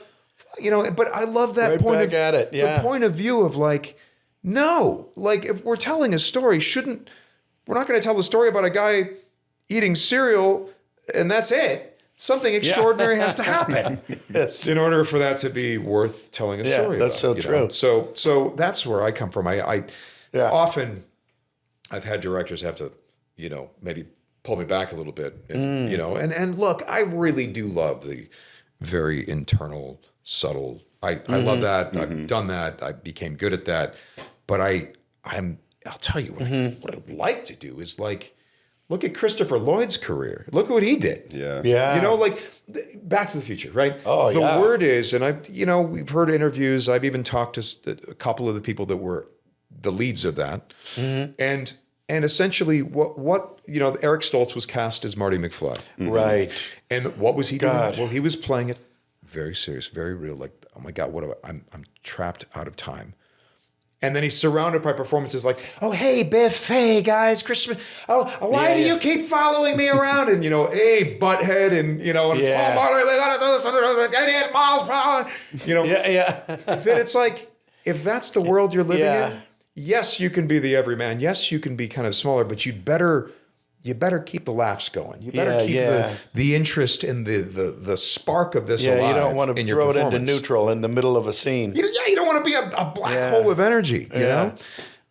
but I love that right point back at it. Yeah. The point of view of like, no, like if we're telling a story, we're not going to tell the story about a guy eating cereal and that's it. Something extraordinary has to happen in order for that to be worth telling a story about. That's so true. So that's where I come from. I often I've had directors have to, maybe pull me back a little bit, and, and look, I really do love the very internal, subtle. I love that. I've done that. I became good at that. But I'll tell you what I'd like to do is like Look at Christopher Lloyd's career. Look at what he did. Yeah. Yeah. You know, like Back to the Future, right? Oh, the yeah. word is, and we've heard interviews. I've even talked to a couple of the people that were the leads of that, and essentially, what Eric Stoltz was cast as Marty McFly, Right. and what was he God. doing? Well, he was playing it very serious, very real. Like, oh my God, I'm trapped out of time. And then he's surrounded by performances like, oh, hey, Biff, hey, guys, Christmas. Oh, why do you keep following me around? And, hey, butthead, and, and, Yeah. oh, Marty, we got to do this, idiot, Miles Brown. Yeah. Then it's like, if that's the world you're living Yeah. in, yes, you can be the everyman. Yes, you can be kind of smaller, but you better keep the laughs going. You better keep the interest and the spark of this alive. You don't want to in your throw it into performance. neutral in the middle of a scene. You don't want to be a black hole of energy, you know?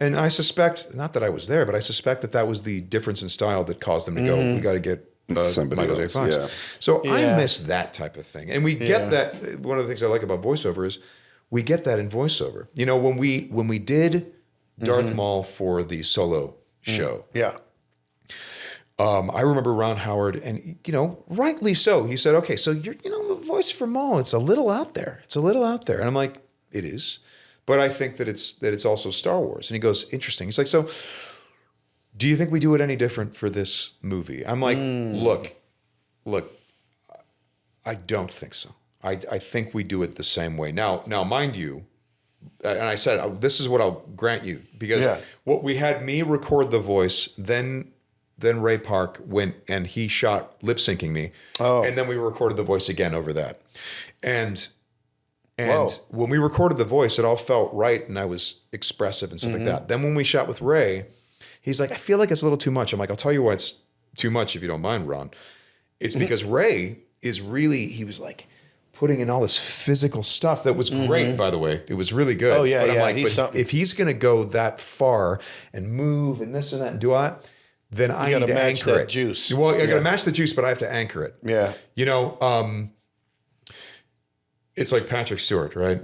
And I suspect, not that I was there, but I suspect that was the difference in style that caused them to go, we got to get Somebody Michael J. else, Fox. yeah. So I miss that type of thing. And we get that. One of the things I like about voiceover is we get that in voiceover. When we did Darth Maul for the solo show, Yeah. I remember Ron Howard, and rightly so. He said, "Okay, so you're, the voice for Maul. It's a little out there. And I'm like, "It is," but I think that it's also Star Wars. And he goes, "Interesting." He's like, "So, do you think we do it any different for this movie?" I'm like, "Look, I don't think so. I think we do it the same way." Now, mind you. And I said, "This is what I'll grant you," because what we had me record the voice, then Ray Park went and he shot lip syncing me, and then we recorded the voice again over that, and when we recorded the voice, it all felt right, and I was expressive and stuff like that. Then when we shot with Ray, he's like, "I feel like it's a little too much." I'm like, "I'll tell you why it's too much if you don't mind, Ron. It's because Ray is really," he was like, putting in all this physical stuff that was great, by the way. It was really good. Oh, yeah, but I'm like, he's something. if he's going to go that far and move and this and that and do all that, then I need gotta to match anchor that it. juice. Well, I got to match the juice, but I have to anchor it. Yeah. It's like Patrick Stewart, right?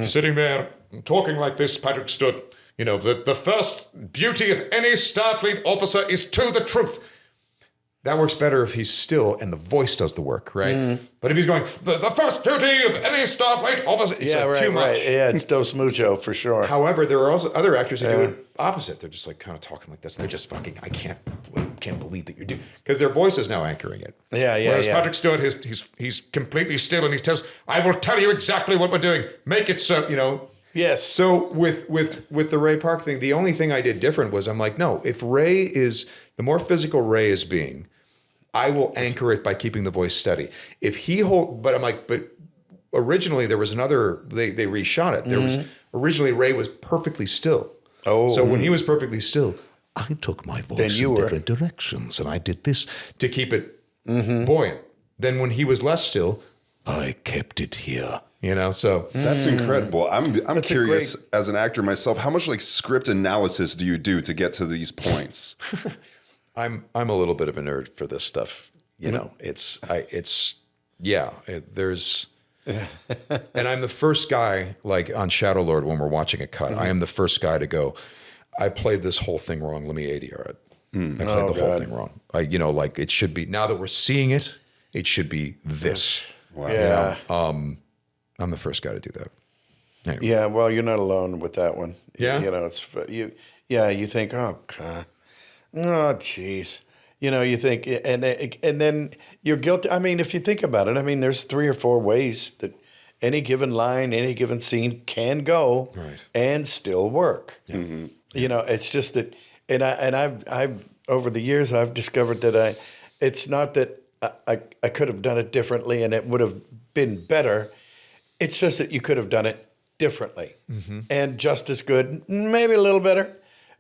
Sitting there talking like this, Patrick Stewart, the first beauty of any Starfleet officer is to the truth. That works better if he's still and the voice does the work, right? But if he's going, the first duty of any Starfleet officer, it's too much. Right. Yeah, it's Dos Mucho for sure. However, there are also other actors who do it opposite. They're just like kind of talking like this. And they're just fucking, I can't believe that you're doing, because their voice is now anchoring it. Whereas Patrick Stewart, he's completely still, and he tells, "I will tell you exactly what we're doing. Make it so, Yes. So with the Ray Park thing, the only thing I did different was I'm like, no, if Ray is, the more physical Ray is being, I will anchor it by keeping the voice steady. If he but I'm like, but originally there was another, they reshot it. There was, originally Ray was perfectly still. Oh. So when he was perfectly still, I took my voice in different directions and I did this to keep it buoyant. Then when he was less still, I kept it here. So That's incredible. I'm curious as an actor myself, how much script analysis do you do to get to these points? I'm a little bit of a nerd for this stuff. There's, and I'm the first guy, like on Shadow Lord, when we're watching a cut, I am the first guy to go, I played this whole thing wrong. Let me ADR it. I played the whole thing wrong. It should be, now that we're seeing it, it should be this. Wow. Yeah. I'm the first guy to do that. Anyway. Yeah, well, you're not alone with that one. Yeah? You think, oh, God. Oh, jeez. You think, and then you're guilty. I mean, if you think about it, there's 3 or 4 ways that any given line, any given scene can go and still work. Yeah. Mm-hmm. It's just that, and I've over the years, I've discovered that it's not that I could have done it differently and it would have been better. It's just that you could have done it differently and just as good, maybe a little better.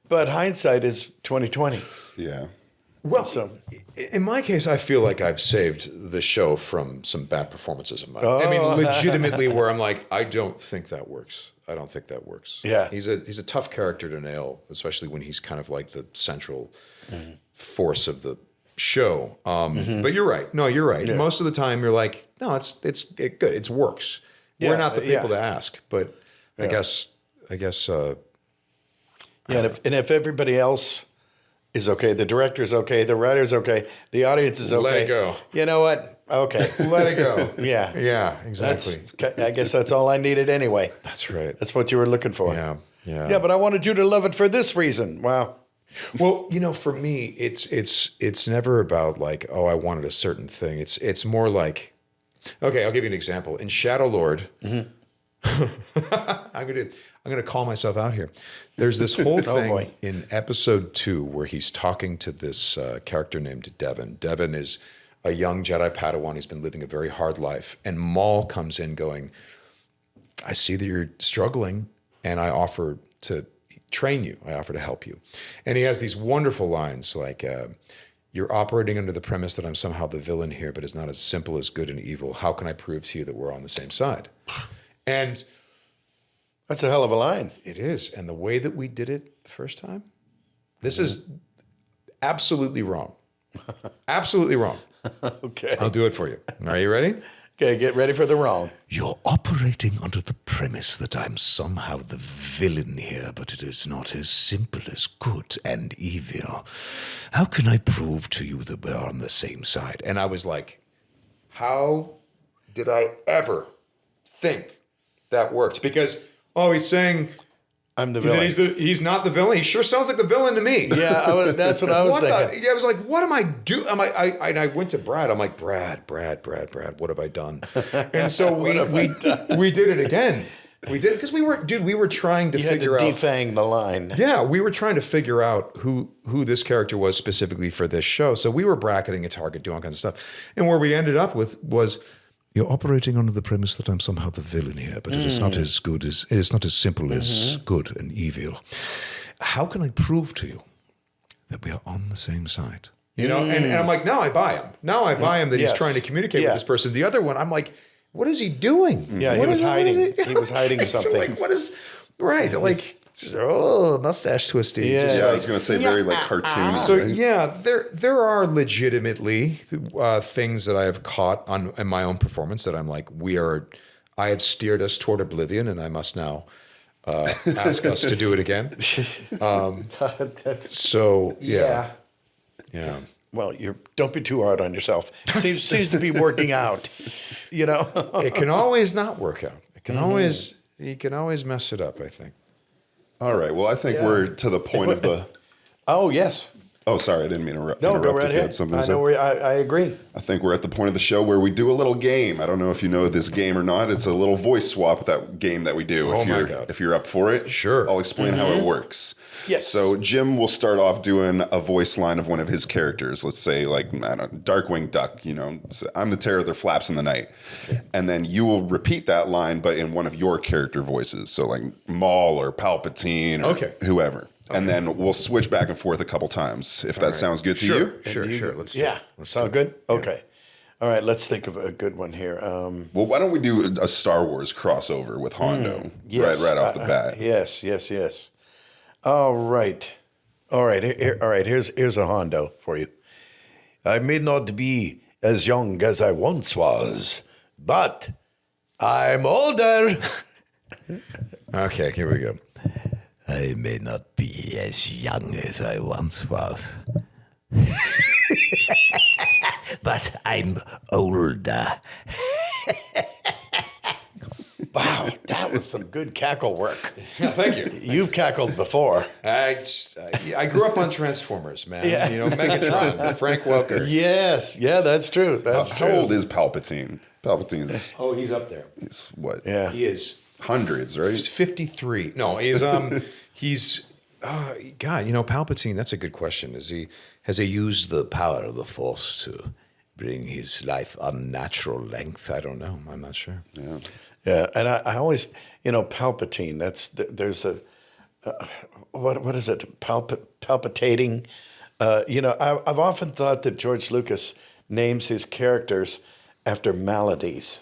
But hindsight is 20/20. Yeah. Well, in my case, I feel like I've saved the show from some bad performances of mine. Legitimately, where I'm like, I don't think that works. Yeah. He's a tough character to nail, especially when he's kind of like the central force of the show. But you're right. No, you're right. Yeah. Most of the time, you're like, no, it's good. It works. Yeah. We're not the people to ask, but I guess. And if everybody else is okay. The director is okay. The writer is okay. The audience is okay. Let it go. You know what? Okay. Let it go. Yeah. Yeah, exactly. I guess that's all I needed anyway. That's right. That's what you were looking for. Yeah. Yeah. Yeah, but I wanted you to love it for this reason. Wow. Well, for me, it's never about like, oh, I wanted a certain thing. It's more like, okay, I'll give you an example. In Shadow Lord, I'm gonna call myself out here. There's this whole thing in episode 2 where he's talking to this character named Devin. Devin is a young Jedi Padawan. He's been living a very hard life, and Maul comes in going, "I see that you're struggling, and I offer to train you. I offer to help you." And he has these wonderful lines like, "You're operating under the premise that I'm somehow the villain here, but it's not as simple as good and evil. How can I prove to you that we're on the same side?" And That's a hell of a line. it is. And the way that we did it the first time, this is absolutely wrong. Absolutely wrong. Okay. I'll do it for you. Are you ready? Okay, get ready for the wrong. You're operating under the premise that I'm somehow the villain here, but it is not as simple as good and evil. How can I prove to you that we're on the same side? And I was like, how did I ever think that worked? Because, he's saying I'm the that villain. he's not the villain. He sure sounds like the villain to me. Yeah, that's what I was thinking. I was like, what am I doing? I went to Brad. I'm like, Brad, what have I done? And so we did it again. We did it because we were trying to You had figure to out. defang the line. Yeah, we were trying to figure out who this character was specifically for this show. So we were bracketing a target, doing all kinds of stuff. And where we ended up with was, you're operating under the premise that I'm somehow the villain here, but it is not as good as it is not as simple as good and evil. How can I prove to you that we are on the same side? And I'm like, now I buy him. Now I buy him that he's Yes. trying to communicate Yeah. with this person. The other one, I'm like, what is he doing? Yeah, he was hiding. He was hiding something. Like, what is right? Like, mustache twisting. Yeah. Just Yeah, I like- was going to say very like cartoony. so right? yeah, there are legitimately things that I have caught in my own performance that I'm like, I have steered us toward oblivion, and I must now ask us to do it again. So yeah. Well, don't be too hard on yourself. Seems to be working out. It can always not work out. It can always you can always mess it up, I think. All right. Well, I think we're to the point of the. Oh yes. Oh, sorry, I didn't mean to interrupt. No, go right if you had ahead. something I to say. know I agree. I think we're at the point of the show where we do a little game. I don't know if you know this game or not. It's a little voice swap, that game that we do. Oh, my God. If you're up for it, Sure. I'll explain how it works. Yes. So Jim will start off doing a voice line of one of his characters. Let's say like, I don't know, Darkwing Duck, so I'm the terror that flaps in the night. And then you will repeat that line, but in one of your character voices. So like Maul or Palpatine or whoever. And then we'll switch back and forth a couple times, if that sounds good to you. Sure. Let's do Yeah. it. Sound good? Okay. All right. Let's think of a good one here. Well, why don't we do a Star Wars crossover with Hondo Yes. right off the bat? Yes. All right. Here's a Hondo for you. I may not be as young as I once was, but I'm older. Okay, here we go. I may not be as young as I once was, but I'm older. Wow, that was some good cackle work. Yeah, thank you. You've cackled before. I grew up on Transformers, man. Megatron, Frank Welker. Yes, yeah, that's true. That's How true. old is Palpatine? Palpatine's Oh, he's up there. he's what? Yeah. He is. Hundreds, right? He's 53. No, he's God, Palpatine, that's a good question. Has he used the power of the Force to bring his life unnatural length? I don't know. I'm not sure. Yeah, and I always, Palpatine. There's a what is it? Palpitating. I've often thought that George Lucas names his characters after maladies.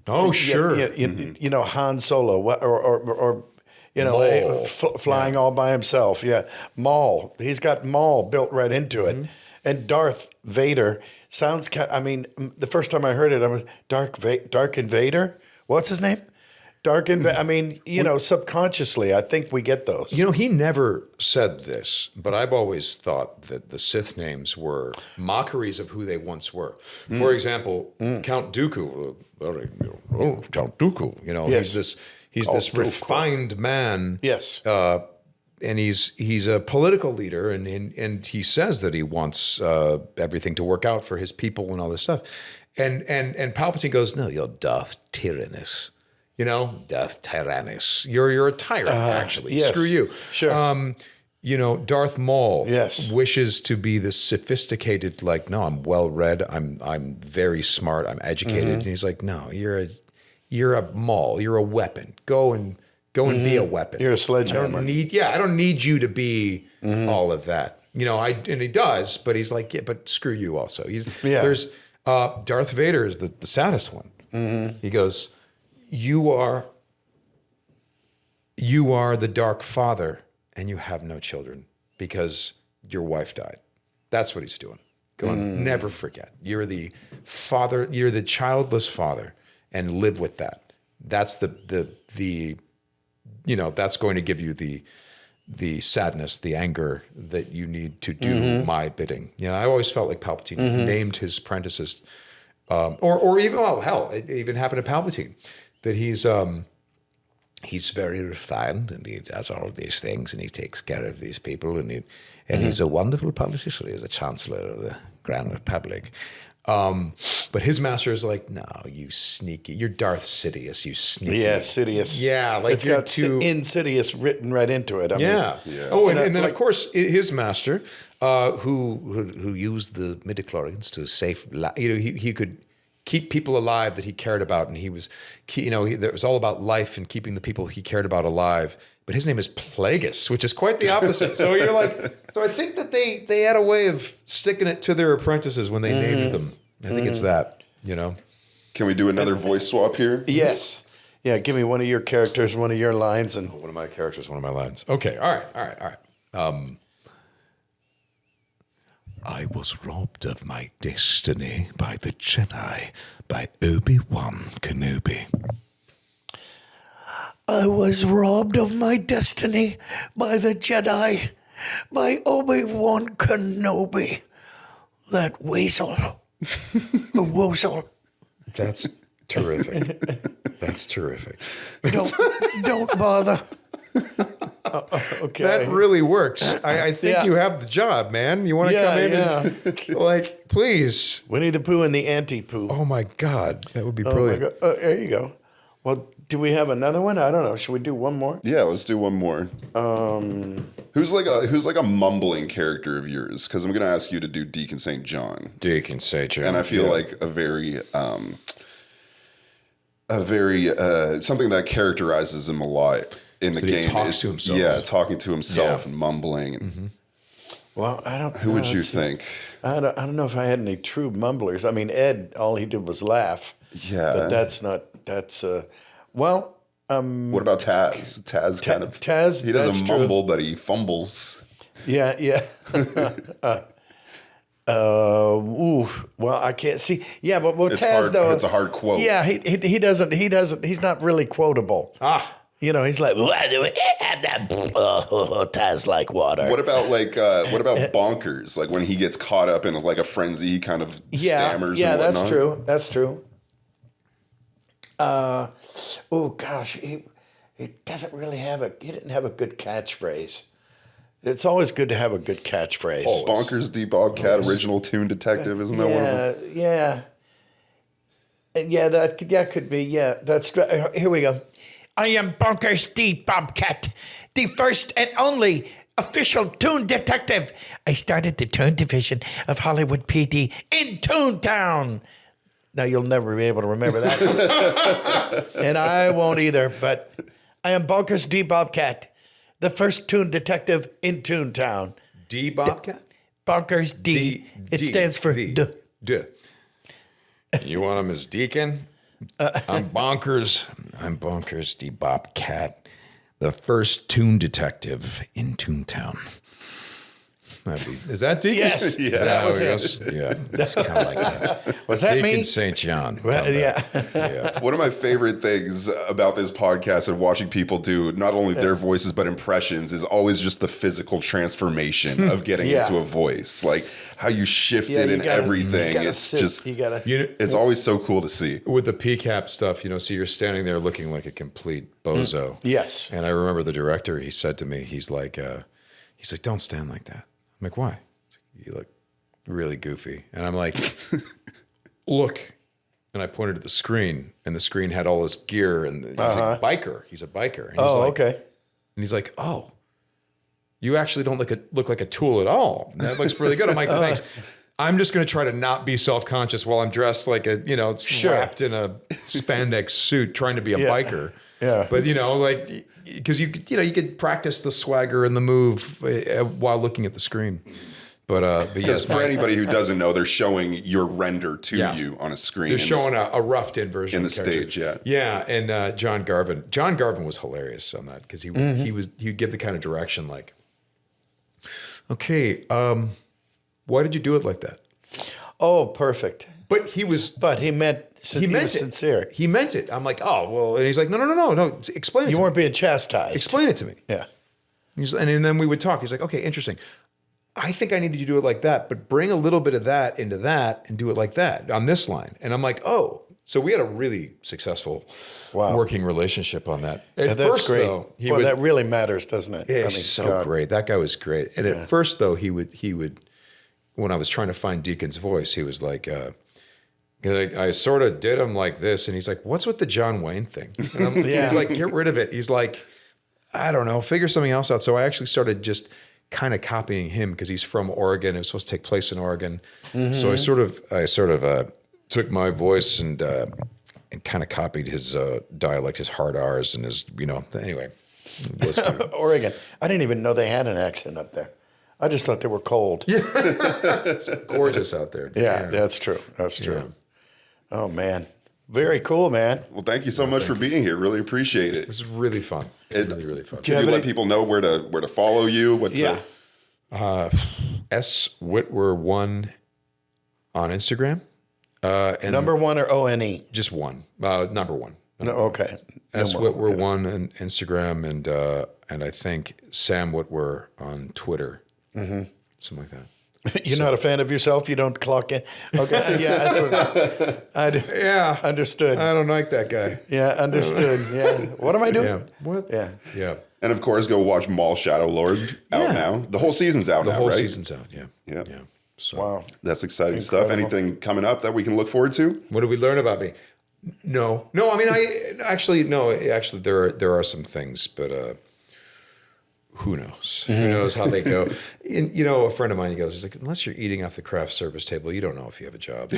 Oh, sure. Han Solo, or Maul. flying all by himself. Yeah, Maul. He's got Maul built right into it. And Darth Vader sounds. The first time I heard it, I was Dark Invader. What's his name? I mean, subconsciously, I think we get those. He never said this, but I've always thought that the Sith names were mockeries of who they once were. For example, Count Dooku. Count Dooku. Yes. He's this refined man. Yes. And he's a political leader, and he says that he wants everything to work out for his people and all this stuff. And Palpatine goes, "No, you're Darth Tyrannus. Darth Tyrannus. You're a tyrant, actually. Yes. Screw you." Sure. Darth Maul Yes. wishes to be this sophisticated, like, no, I'm well read, I'm very smart, I'm educated. And he's like, "No, you're a Maul, you're a weapon. Go and be a weapon. You're a sledgehammer." I don't need you to be all of that. And he does, but he's like, yeah, but screw you also. There's Darth Vader is the saddest one. He goes, You are the Dark Father, and you have no children because your wife died. That's what he's doing. Going, never forget. You're the father. You're the childless father, and live with that. That's that's going to give you the sadness, the anger that you need to do my bidding. I always felt like Palpatine named his apprentices, or even, it even happened to Palpatine, that he's very refined and he does all of these things and he takes care of these people and he's a wonderful politician. He's the Chancellor of the Grand Republic. But his master is like, "No, you sneaky. You're Darth Sidious, you sneaky." Yeah, Sidious. Yeah, like it's got Insidious written right into it. I mean, Oh, and then of course his master, who used the midichlorians to save. He could keep people alive that he cared about, and it was all about life and keeping the people he cared about alive. But his name is Plagueis, which is quite the opposite. So you're like, so I think that they had a way of sticking it to their apprentices when they named them. I think it's that, Can we do another voice swap here? Yes. Yeah, give me one of your characters, one of your lines, and one of my characters, one of my lines. Okay, all right. I was robbed of my destiny by the Jedi, by Obi-Wan Kenobi. I was robbed of my destiny by the Jedi, by Obi-Wan Kenobi. That weasel. The woozle. That's terrific. That's terrific. Don't bother. okay. That really works. I think you have the job, man. You want to come in and, please. Winnie the Pooh and the Anti-Pooh. Oh my God, that would be Oh brilliant. my God. There you go. Well, do we have another one? I don't know. Should we do one more? Yeah, let's do one more. Who's like a mumbling character of yours? Because I'm going to ask you to do Deacon St. John. Deacon St. John. And I feel like a very something that characterizes him a lot in the game. He talks to himself. Yeah, talking to himself and mumbling. And Well, I don't. who would you think? I don't know if I had any true mumblers. I mean, Ed, all he did was laugh. Yeah, But that's not. Well. What about Taz? Taz kind of. Taz. He doesn't mumble, but he fumbles. Yeah. Well, I can't see. Yeah, but It's Taz hard, though. it's a hard quote. Yeah, he doesn't. He's not really quotable. He's like, Taz like water. What about Bonkers? Like when he gets caught up in like a frenzy, he kind of stammers. Yeah, and whatnot. that's true. That's true. Oh gosh, he doesn't really have he didn't have a good catchphrase. It's always good to have a good catchphrase. Oh, Bonkers the Bobcat, original Toon Detective, isn't that one of them? Yeah, that could be. Yeah, that's here we go. I am Bonkers the Bobcat, the first and only official Toon detective. I started the Toon division of Hollywood PD in Toontown. Now you'll never be able to remember that, and I won't either. But I am Bonkers D. Bobcat, the first Toon detective in Toontown. D Bobcat? Bonkers D. It stands for D. You want him as Deacon? I'm Bonkers D. Bobcat, the first Toon detective in Toontown. Is that Deacon? Yes. Is Yeah, that was it. Yeah, that's kind of like that. Was that Deacon me? St. John. Well, yeah. Yeah. One of my favorite things about this podcast and watching people do not only their voices but impressions is always just the physical transformation of getting Yeah. into a voice, like how you shift it you and gotta- everything. you gotta It's sit, just you gotta. it's always so cool to see. With the PCAP stuff, so you're standing there looking like a complete bozo. Yes. And I remember the director, he said to me, he's like, don't stand like that. I'm like, why? You look really goofy. And I'm like, look. And I pointed at the screen, and the screen had all this gear, and he's a biker. He's a biker. And he's like, Okay. And he's like, oh, you actually don't look like a tool at all. And that looks really good. I'm like, thanks. I'm just going to try to not be self-conscious while I'm dressed like a, wrapped in a spandex suit trying to be a biker. Yeah. But, because you could practice the swagger and the move while looking at the screen. But Because yes, for anybody who doesn't know, they're showing your render to you on a screen. they're showing a roughed-in version in of the character. stage, yeah. Yeah, and John Garvin was hilarious on that because he'd give the kind of direction like, okay, why did you do it like that? Oh, perfect. But he was But he meant he meant was it. sincere. He meant it. I'm like, oh well, and he's like, no, explain it. You to weren't me. being chastised. Explain it to me. Yeah. And then we would talk. He's like, okay, interesting. I think I need you to do it like that, but bring a little bit of that into that and do it like that on this line. And I'm like, oh. So we had a really successful working relationship on that. At That's first, great. though, that really matters, doesn't it? yeah, he's so great. That guy was great. And at first, though, he would, when I was trying to find Deacon's voice, he was like, I sort of did him like this. And he's like, what's with the John Wayne thing? And he's like, get rid of it. He's like, I don't know, figure something else out. So I actually started just kind of copying him because he's from Oregon. It was supposed to take place in Oregon. So I sort of took my voice and kind of copied his dialect, his hard R's and his, anyway. It was fun. Oregon. I didn't even know they had an accent up there. I just thought they were cold. Yeah, It's gorgeous out there. that's true. That's true. Yeah. Oh, man. Very cool, man. Well, thank you so much for being here. Really appreciate it. This is really fun. Really, really fun. Can you let people know where to follow you? S Witwer 1 on Instagram. And Number one or O-N-E? just one. Number one. No, okay. S No more. Witwer 1 on Instagram and I think Sam Witwer on Twitter. Something like that. You're not a fan of yourself? You don't clock in? Okay. Yeah, that's what I do. Yeah. Understood. I don't like that guy. Yeah, understood. Yeah. What am I doing? Yeah. What? Yeah. Yeah. And of course, go watch Maul Shadow Lord out now. The whole season's out The now, whole right? season's out. Yeah. Yeah. Yeah. So Wow. That's exciting stuff. Incredible. Anything coming up that we can look forward to? what did we learn about me? No. I mean, actually, there are some things, but who knows? Who knows how they go? And, a friend of mine, he goes, he's like, unless you're eating off the craft service table, you don't know if you have a job.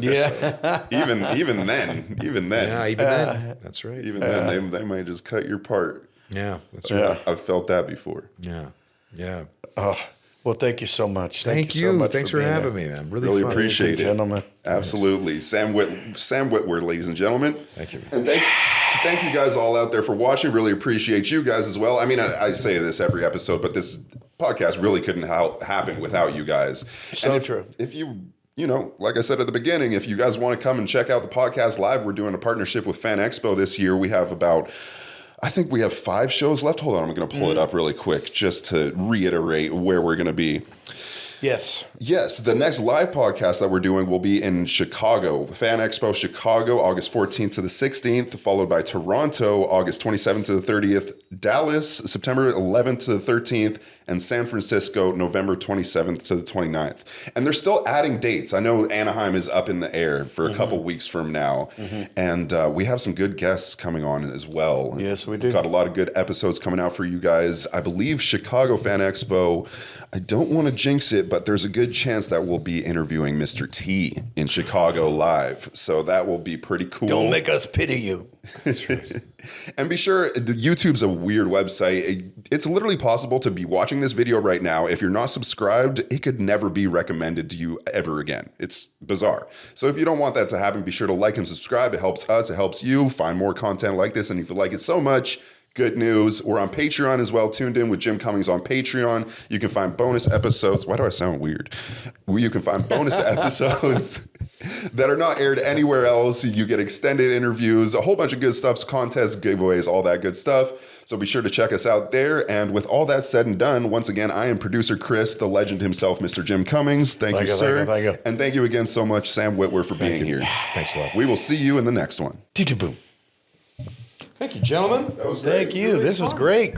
Yeah. Even then. Yeah, even then. That's right. Even then, they might just cut your part. Yeah, that's right. Yeah. I've felt that before. Yeah. Yeah. Oh, well, thank you so much. Thank so you. much Thanks for being having here. me, man. Really fun. appreciate it. Gentlemen. Absolutely. Sam Witwer, ladies and gentlemen. Thank you. And thank you guys all out there for watching. Really appreciate you guys as well. I mean, I say this every episode, but this podcast really couldn't happen without you guys. So true. If you, like I said at the beginning, if you guys want to come and check out the podcast live, we're doing a partnership with Fan Expo this year. We have I think we have 5 shows left. Hold on, I'm going to pull it up really quick just to reiterate where we're going to be. Yes. Yes, the next live podcast that we're doing will be in Chicago, Fan Expo Chicago, August 14th to the 16th, followed by Toronto, August 27th to the 30th, Dallas, September 11th to the 13th, and San Francisco, November 27th to the 29th. And they're still adding dates. I know Anaheim is up in the air for a couple weeks from now, and we have some good guests coming on as well. Yes, we do. We've got a lot of good episodes coming out for you guys. I believe Chicago Fan Expo, I don't want to jinx it, but there's a good chance that we'll be interviewing Mr. T in Chicago live. So that will be pretty cool. Don't make us pity you. And be sure, YouTube's a weird website. It's literally possible to be watching this video right now. If you're not subscribed, it could never be recommended to you ever again. It's bizarre. So if you don't want that to happen, be sure to like and subscribe. It helps us. It helps you find more content like this. And if you like it so much, Good news. We're on Patreon as well. Tuned In with Jim Cummings on Patreon. You can find bonus episodes. Why do I sound weird? You can find bonus episodes that are not aired anywhere else. You get extended interviews, a whole bunch of good stuff, contests, giveaways, all that good stuff. So be sure to check us out there. And with all that said and done, once again, I am producer Chris, the legend himself, Mr. Jim Cummings. Thank you, sir. Thank you. And thank you again so much, Sam Witwer, for being here. Thanks a lot. We will see you in the next one. Boom. Thank you, gentlemen. That was great. Thank you. This was great.